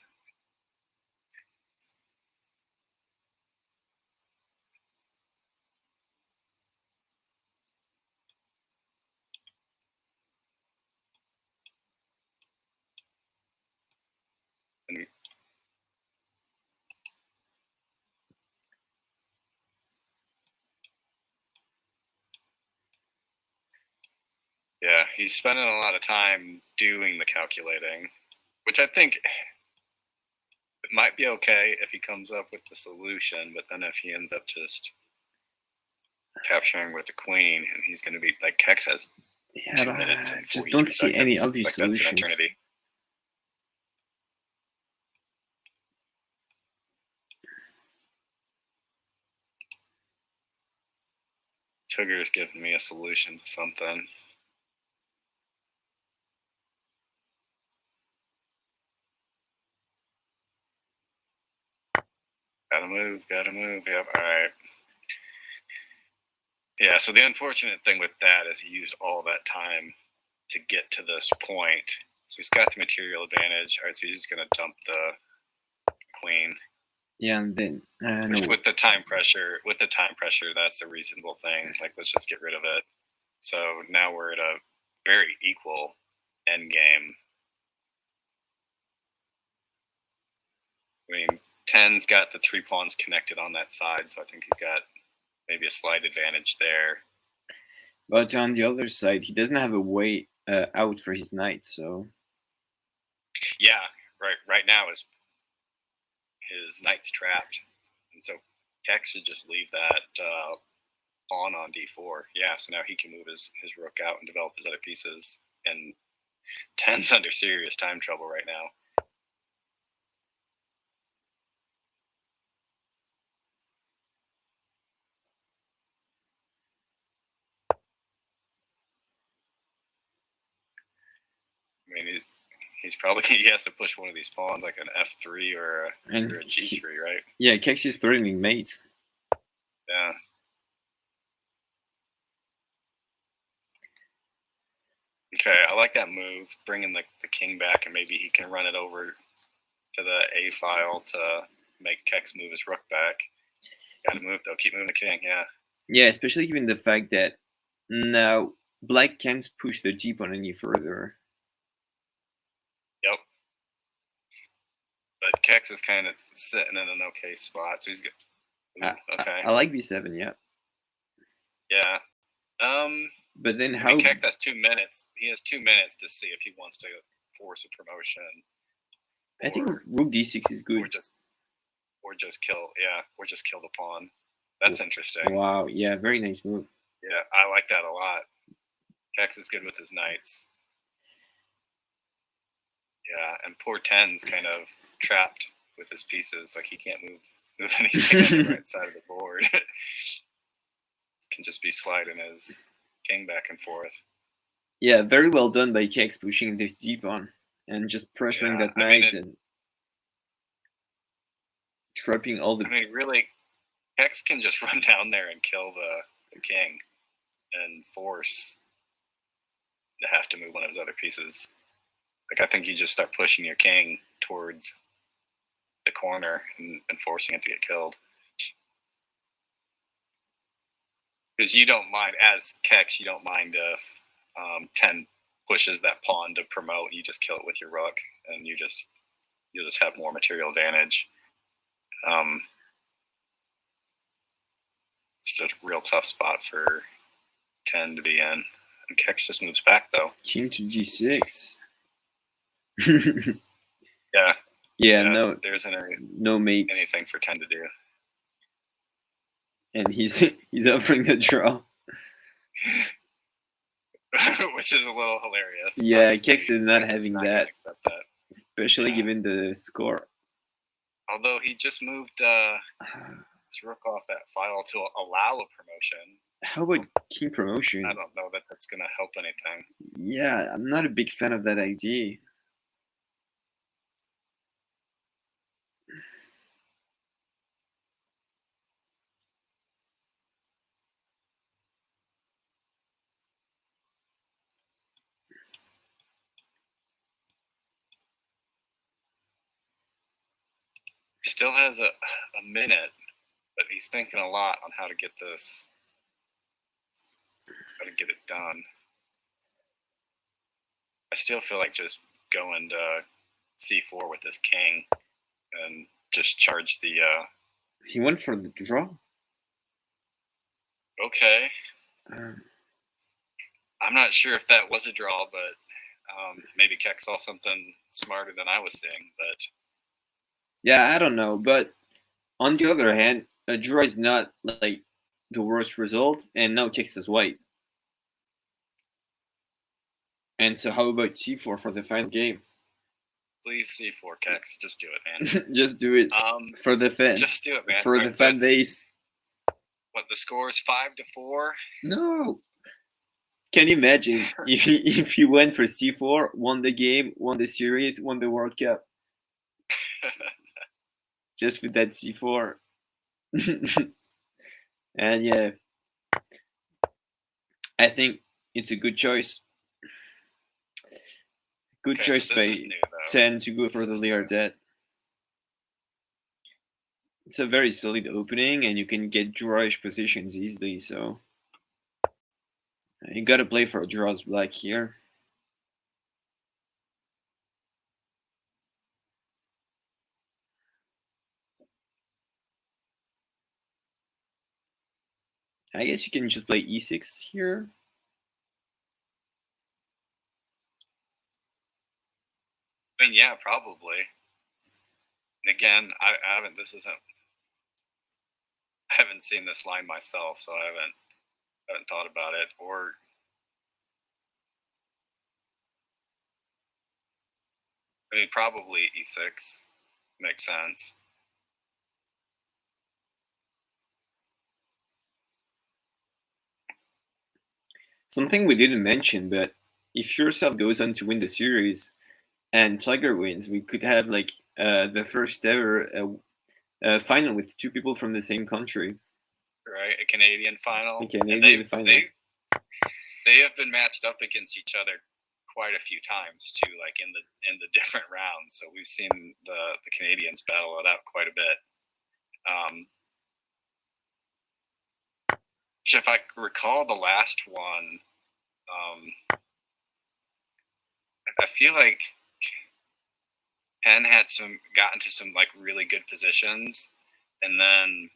he's spending a lot of time doing the calculating, which I think it might be okay if he comes up with the solution, but then if he ends up just capturing with the queen, and he's going to be like Kex has 2 minutes and 43 just don't see any seconds. obvious Like that's an solutions. eternity. Tugger's giving me a solution to something. Gotta move. Yep. All right. Yeah. So the unfortunate thing with that is he used all that time to get to this point. So he's got the material advantage. All right. So he's just gonna dump the queen. Yeah, and then Which no. with the time pressure, that's a reasonable thing. Like, let's just get rid of it. So now we're at a very equal end game. I mean, 10's got the 3 pawns connected on that side, so I think he's got maybe a slight advantage there. But on the other side, he doesn't have a way out for his knight, so Yeah, right now his knight's trapped, and so Kex should just leave that pawn on d4. Yeah, so now he can move his rook out and develop his other pieces, and 10's under serious time trouble right now. I mean, he's probably he has to push one of these pawns like an f3 or a g3, right? Yeah, Kex is threatening mates. Yeah. Okay, I like that move, bringing the king back, and maybe he can run it over to the a file to make Kex move his rook back. Gotta move though. Keep moving the king. Yeah. Yeah, especially given the fact that now black can't push the g pawn any further. Yep. But Kex is kind of sitting in an okay spot, so he's good. Okay. I like b7. Yeah. Yeah. But then I how? mean, Kex has 2 minutes. He has 2 minutes to see if he wants to force a promotion. I think rook d6 is good. Or just kill. Yeah. Or just kill the pawn. That's interesting. Wow. Yeah. Very nice move. Yeah, I like that a lot. Kex is good with his knights. Yeah, and poor 10's kind of trapped with his pieces. Like, he can't move anything on the right side of the board. Can just be sliding his king back and forth. Yeah, very well done by Kex pushing this g pawn and just pressuring that knight and trapping all the. I mean, really, Kex can just run down there and kill the king and force to have to move one of his other pieces. Like, I think you just start pushing your king towards the corner and forcing it to get killed. Because you don't mind, as Kex, you don't mind if 10 pushes that pawn to promote. You just kill it with your rook, and you'll just have more material advantage. It's a real tough spot for 10 to be in. And Kex just moves back though. King to g6. Yeah. Yeah, no. There's no mate. Anything for 10 to do. And he's offering the draw. Which is a little hilarious. Yeah, Kex is not having that. That. Especially given the score. Although he just moved his rook off that file to allow a promotion. How about king promotion? I don't know that that's going to help anything. Yeah, I'm not a big fan of that idea. He still has a minute, but he's thinking a lot on how to get this, how to get it done. I still feel like just going to c4 with this king and just charge the... He went for the draw? Okay. I'm not sure if that was a draw, but maybe Kex saw something smarter than I was seeing. But Yeah, I don't know. But on the other hand, a draw is not like the worst result, and now Kex is white. And so, how about c4 for the final game? please C4 Kex, just do it, man. Just do it for the fans. Just do it, man. For the fan base. What the score is 5-4? No. Can you imagine if you went for c4, won the game, won the series, won the World Cup, just with that c4? And yeah, I think it's a good choice. Good choice so by Sen to go for the Liardet. It's a very solid opening, and you can get drawish positions easily. So you gotta play for a draws black here. I guess you can just play e6 here. I mean, yeah, probably. And again, I haven't. I haven't seen this line myself, so I haven't thought about it. Or I mean, probably e6 makes sense. Something we didn't mention, but if yourself goes on to win the series and Tiger wins, we could have like the first ever final with two people from the same country. Right, a Canadian final. A Canadian final. They have been matched up against each other quite a few times too, like in the different rounds. So we've seen the Canadians battle it out quite a bit. If I recall the last one, I feel like Penn had gotten to some like really good positions, and then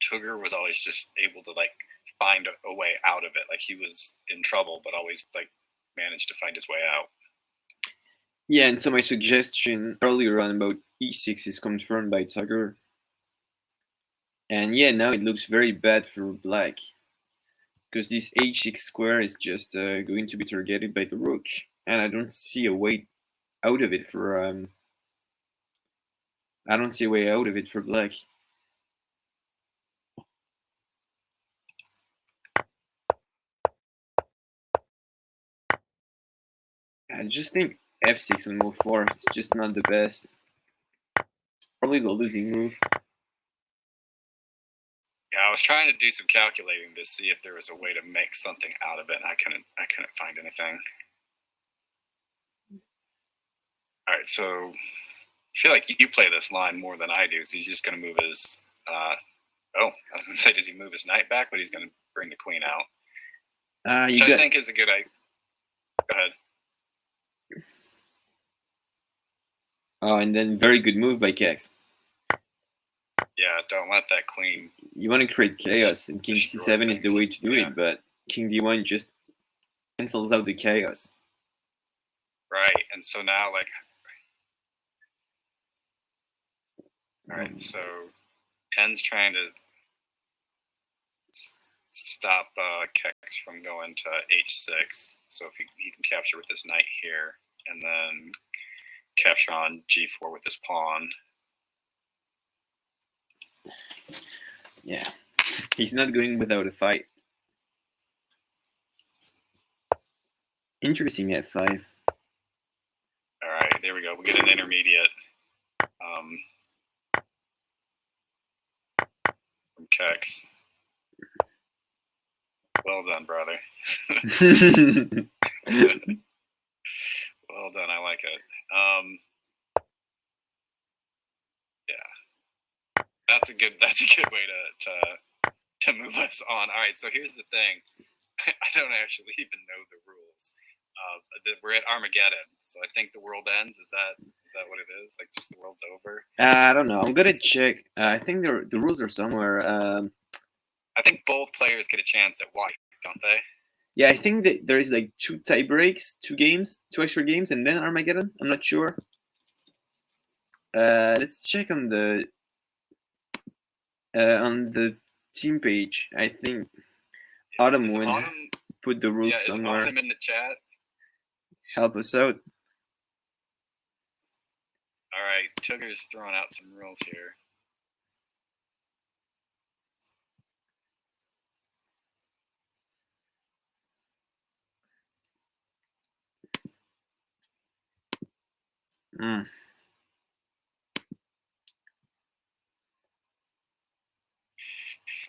Tugger was always just able to like find a way out of it. Like he was in trouble, but always like managed to find his way out. Yeah, and so my suggestion earlier on about e6 is confirmed by Tugger. And yeah, now it looks very bad for black, because this h6 square is just going to be targeted by the rook, and I don't see a way out of it for I don't see a way out of it for black. I just think f6 on move 4 is just not the best. Probably the losing move. Yeah, I was trying to do some calculating to see if there was a way to make something out of it, and I couldn't find anything. All right, so I feel like you play this line more than I do, so he's just going to move his. I was going to say, does he move his knight back? But he's going to bring the queen out, which I think is a good idea. Go ahead. Oh, and then very good move by Kex. Yeah, don't let that queen. You want to create chaos, and king c7 is the way to do it, but king d1 just cancels out the chaos. Right, and so now, like, all right, so Ten's trying to stop Kex from going to h6. So if he can capture with his knight here, and then capture on g4 with his pawn. Yeah, he's not going without a fight. Interesting f5. All right, there we go. We get an intermediate from Kex. Well done, brother. Well done. I like it. Yeah, that's a good way to move us on. All right, so here's the thing. I don't actually even know the rules. We're at Armageddon, so I think the world ends. Is that what it is? Like just the world's over? I don't know. I'm gonna check. I think the rules are somewhere. I think both players get a chance at white, don't they? Yeah, I think that there is like 2 tie breaks, 2 games, 2 extra games, and then Armageddon. I'm not sure. Let's check on the team page. I think Autumn Is Wind Autumn? put the rules Yeah, is somewhere. Autumn in the chat? Help us out. All right, Sugar's throwing out some rules here. Mm.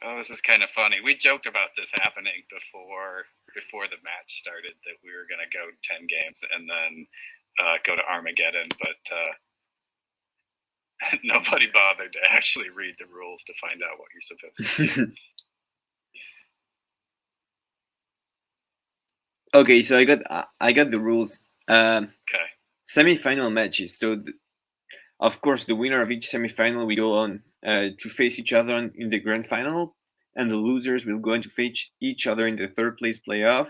Oh, this is kind of funny. We joked about this happening before the match started, that we were going to go 10 games and then go to Armageddon, but nobody bothered to actually read the rules to find out what you're supposed to do. Okay, so I got the rules. Okay. Semifinal matches. So, of course, the winner of each semifinal will go on to face each other in the grand final, and the losers will go on to face each other in the third place playoff.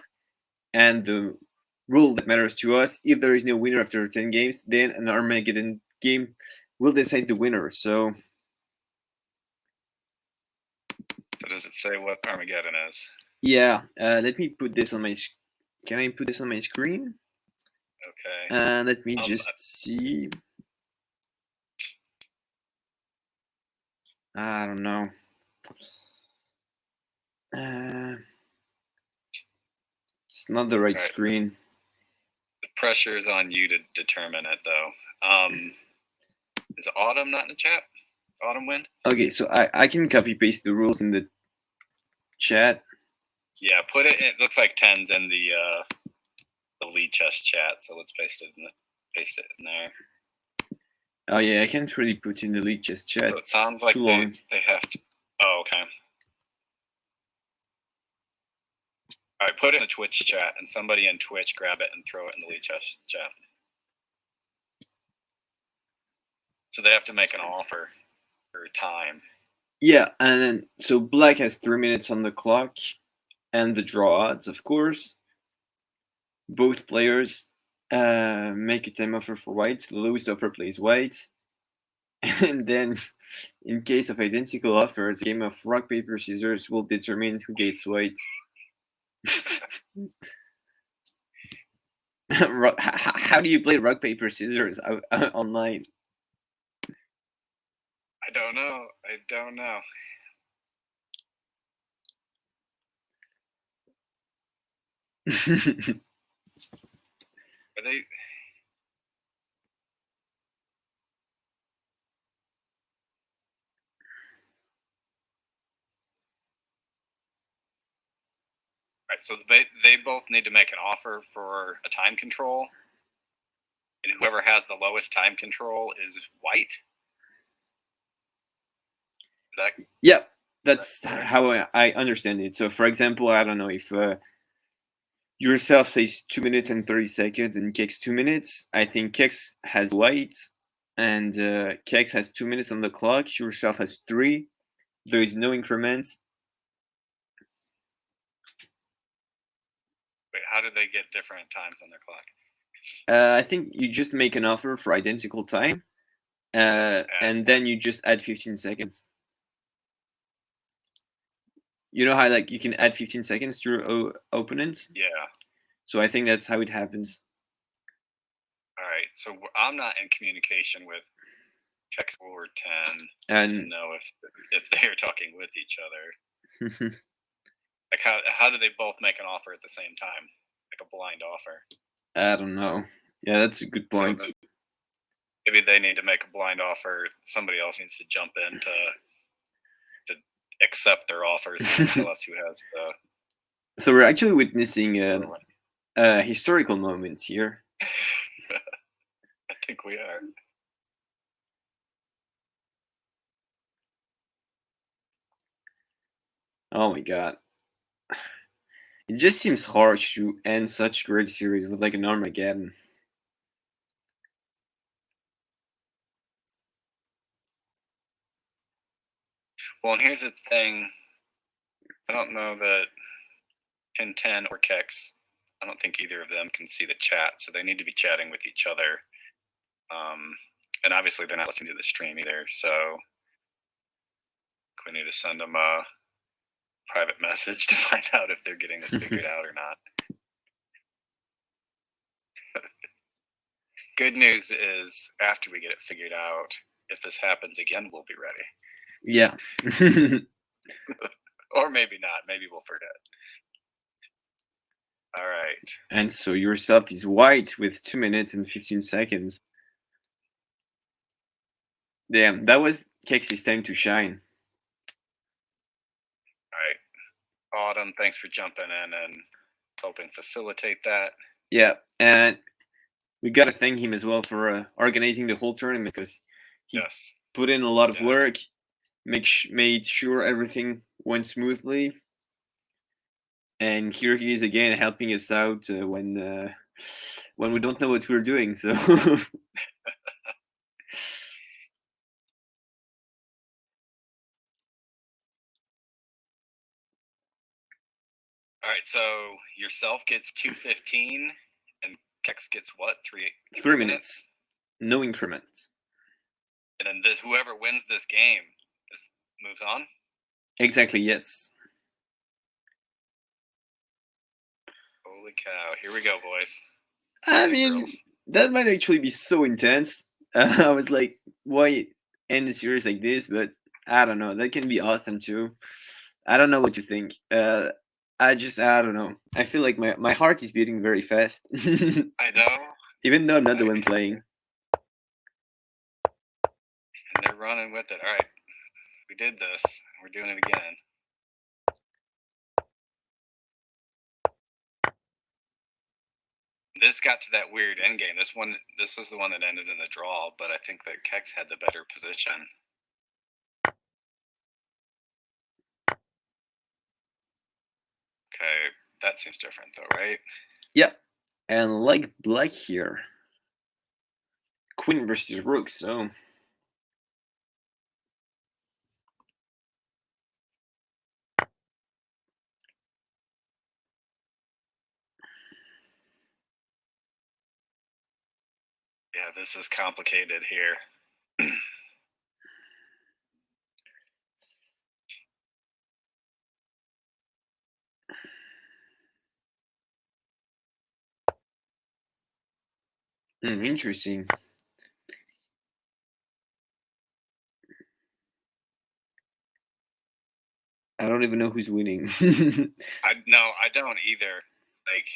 And the rule that matters to us: if there is no winner after 10 games, then an Armageddon game will decide the winner. So does it say what Armageddon is? yeah, let me put this on my. Can I put this on my screen? Okay. Let me just see. I don't know. It's not the right screen. The pressure is on you to determine it, though. Is Autumn not in the chat? Autumn Wind? Okay, so I can copy paste the rules in the chat. Yeah, put it. It looks like 10's in the lead chest chat, so let's paste it in there. Oh yeah, I can't really put in the lead chest chat. So it sounds like they have to. Oh, okay. All right, put it in the Twitch chat, and somebody in Twitch grab it and throw it in the lead chest chat. So they have to make an offer for time. Yeah, and then so black has 3 minutes on the clock, and the draw odds, of course. Both players make a time offer for white. The lowest offer plays white. And then, in case of identical offers, a game of rock, paper, scissors will determine who gets white. How do you play rock, paper, scissors online? I don't know. Are they? Right, so they both need to make an offer for a time control, and whoever has the lowest time control is white. Is that? Yeah, that's how I understand it. So, for example, I don't know if yourself says 2 minutes and 30 seconds and Kex 2 minutes. I think Kex has white, and Kex has 2 minutes on the clock. Yourself has 3. There is no increments. Wait, how do they get different times on their clock? I think you just make an offer for identical time, and then you just add 15 seconds. You know how like you can add 15 seconds to your opponent? Yeah. So I think that's how it happens. All right. So I'm not in communication with Kex or 10 and to know if they're talking with each other. Like how do they both make an offer at the same time? Like a blind offer? I don't know. Yeah, that's a good point. So maybe they need to make a blind offer. Somebody else needs to jump in to accept their offers and tell us who has the. So we're actually witnessing a historical moment here. I think we are. Oh my god. It just seems harsh to end such a great series with like an Armageddon. Well, and here's the thing. I don't know that 1010 or Kex. I don't think either of them can see the chat, so they need to be chatting with each other. And obviously they're not listening to the stream either, so we need to send them a private message to find out if they're getting this figured out or not. Good news is, after we get it figured out, if this happens again, we'll be ready. Yeah. Or maybe not. Maybe we'll forget. All right. And so yourself is white with 2 minutes and 15 seconds. Damn, that was Kex's time to shine. All right. Autumn, thanks for jumping in and helping facilitate that. Yeah, and we got to thank him as well for organizing the whole tournament, because he put in a lot of work, made sure everything went smoothly. And here he is again helping us out when we don't know what we're doing. So all right, so yourself gets 2:15 and Kex gets what? 3 minutes. No increments. And then whoever wins this game moves on? Exactly, yes. Holy cow. Here we go, boys. I mean, that might actually be so intense. I was like, why end a series like this? But I don't know. That can be awesome too. I don't know what you think. I don't know. I feel like my heart is beating very fast. I know. Even though I'm not the one playing. And they're running with it. All right. We did this. We're doing it again. This got to that weird end game. This was the one that ended in the draw, but I think that Kex had the better position. Okay, that seems different though, right? Yep. And like black here. Queen versus rook, so yeah, this is complicated here. Interesting. I don't even know who's winning. I don't either. Like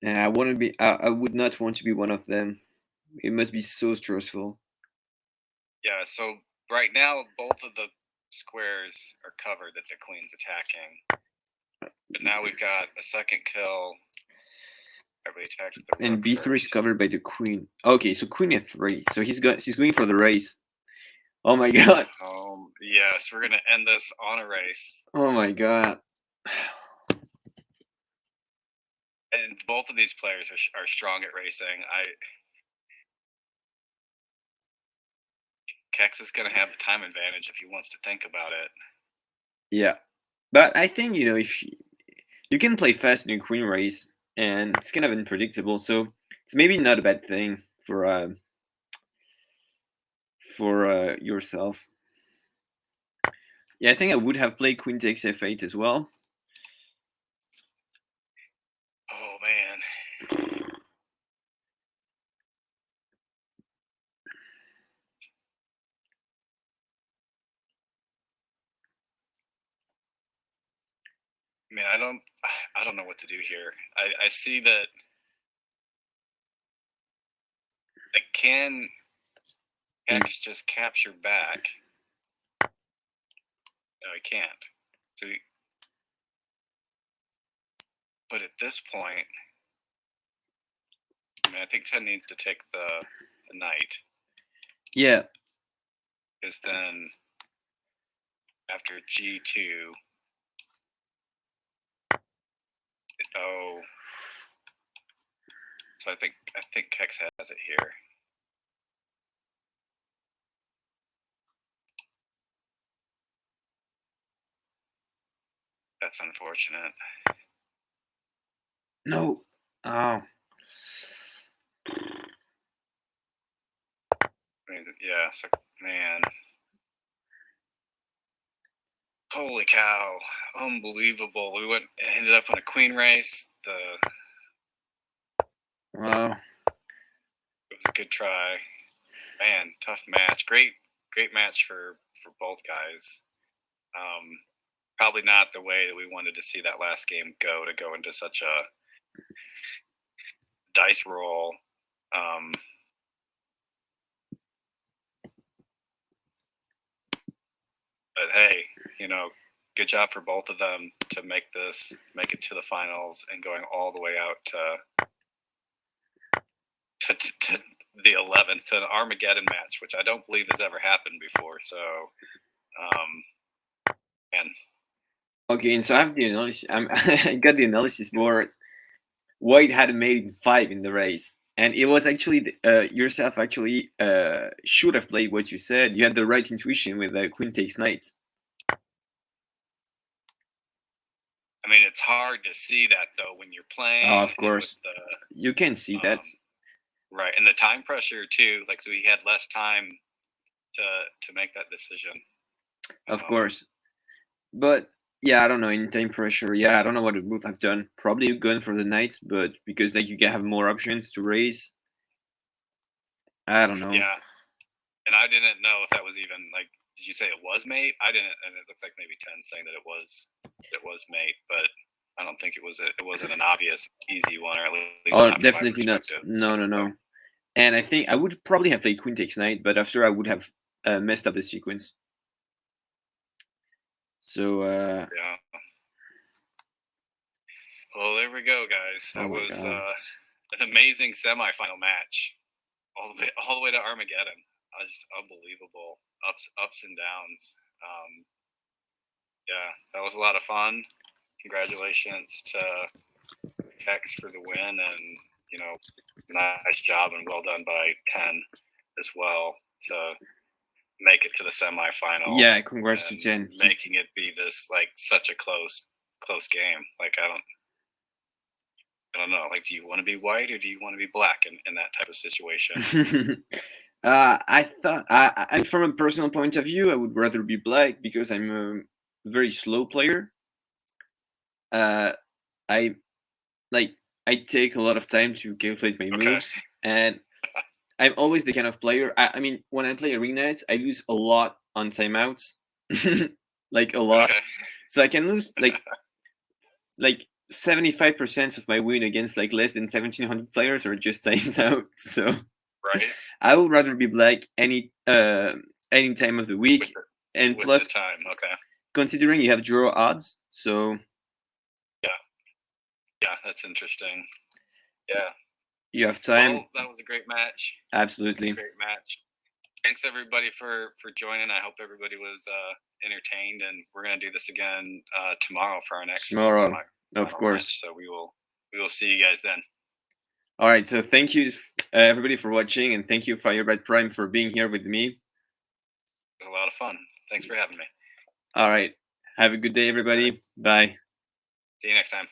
I would not want to be one of them. It must be so stressful. Yeah, so right now both of the squares are covered that the queen's attacking. But now we've got a second kill. Everybody attacked with the rook. And b3 is covered by the queen. Okay, so queen f3. So he's going for the race. Oh my god. Yes, we're gonna end this on a race. Oh my god. And both of these players are strong at racing. Kex is gonna have the time advantage if he wants to think about it. Yeah, but I think if you can play fast in a queen race, and it's kind of unpredictable, so it's maybe not a bad thing for yourself. Yeah, I think I would have played queen takes f8 as well. Oh man. I mean, I don't know what to do here. I see that. Can Kex just capture back? No, he can't. So, but at this point, I mean, I think Ted needs to take the knight. Yeah. Because then after G2, so I think Kex has it here. That's unfortunate. No. Oh. Yeah, so, man. Holy cow. Unbelievable. We ended up in a queen race. Wow. It was a good try. Man, tough match. Great match for both guys. Probably not the way that we wanted to see that last game go into such a dice roll. But hey, good job for both of them to make it to the finals and going all the way out to the 11th, an Armageddon match, which I don't believe has ever happened before. So, and okay, and so I have the analysis. I got the analysis board. White had made it 5 in the race, and it was actually yourself actually should have played what you said. You had the right intuition with queen takes knight. I mean, it's hard to see that though when you're playing. Oh, of course, you can see that. Right, and the time pressure too. Like, so he had less time to make that decision. Of course, but yeah, I don't know. In time pressure, yeah, I don't know what it would have done. Probably gone for the knight, but because like you can have more options to raise. I don't know. Yeah, and I didn't know if that was even like. Did you say it was mate? I didn't, and it looks like maybe 10 saying that it was mate, but I don't think it wasn't an obvious easy one, or at least oh, not definitely not. No. And I think I would probably have played queen takes knight, but after I would have messed up the sequence. So yeah. Well, there we go, guys. That was an amazing semifinal match, all the way to Armageddon. Just unbelievable ups and downs. Yeah, that was a lot of fun. Congratulations to Kex for the win, and nice job and well done by 10 as well to make it to the semifinal. Yeah, congrats to 10. Making it be this like such a close game. Like I don't know. Like, do you want to be white or do you want to be black in that type of situation? I thought, I from a personal point of view, I would rather be black because I'm a very slow player. I take a lot of time to calculate my moves, and I'm always the kind of player. I mean, when I play arenas, I lose a lot on timeouts, like a lot. Okay. So I can lose like 75% of my win against like less than 1,700 players are just times out. So right. I would rather be black any time of the week, and with plus the time. Okay. Considering you have draw odds, so yeah, that's interesting. Yeah. You have time. Well, that was a great match. Absolutely. Great match. Thanks everybody for joining. I hope everybody was entertained, and we're gonna do this again tomorrow for our next tomorrow. Of course. Match. So we will see you guys then. All right. So thank you everybody for watching, and thank you Firebatprime for being here with me. It was a lot of fun. Thanks for having me. All right. Have a good day, everybody. Bye. See you next time.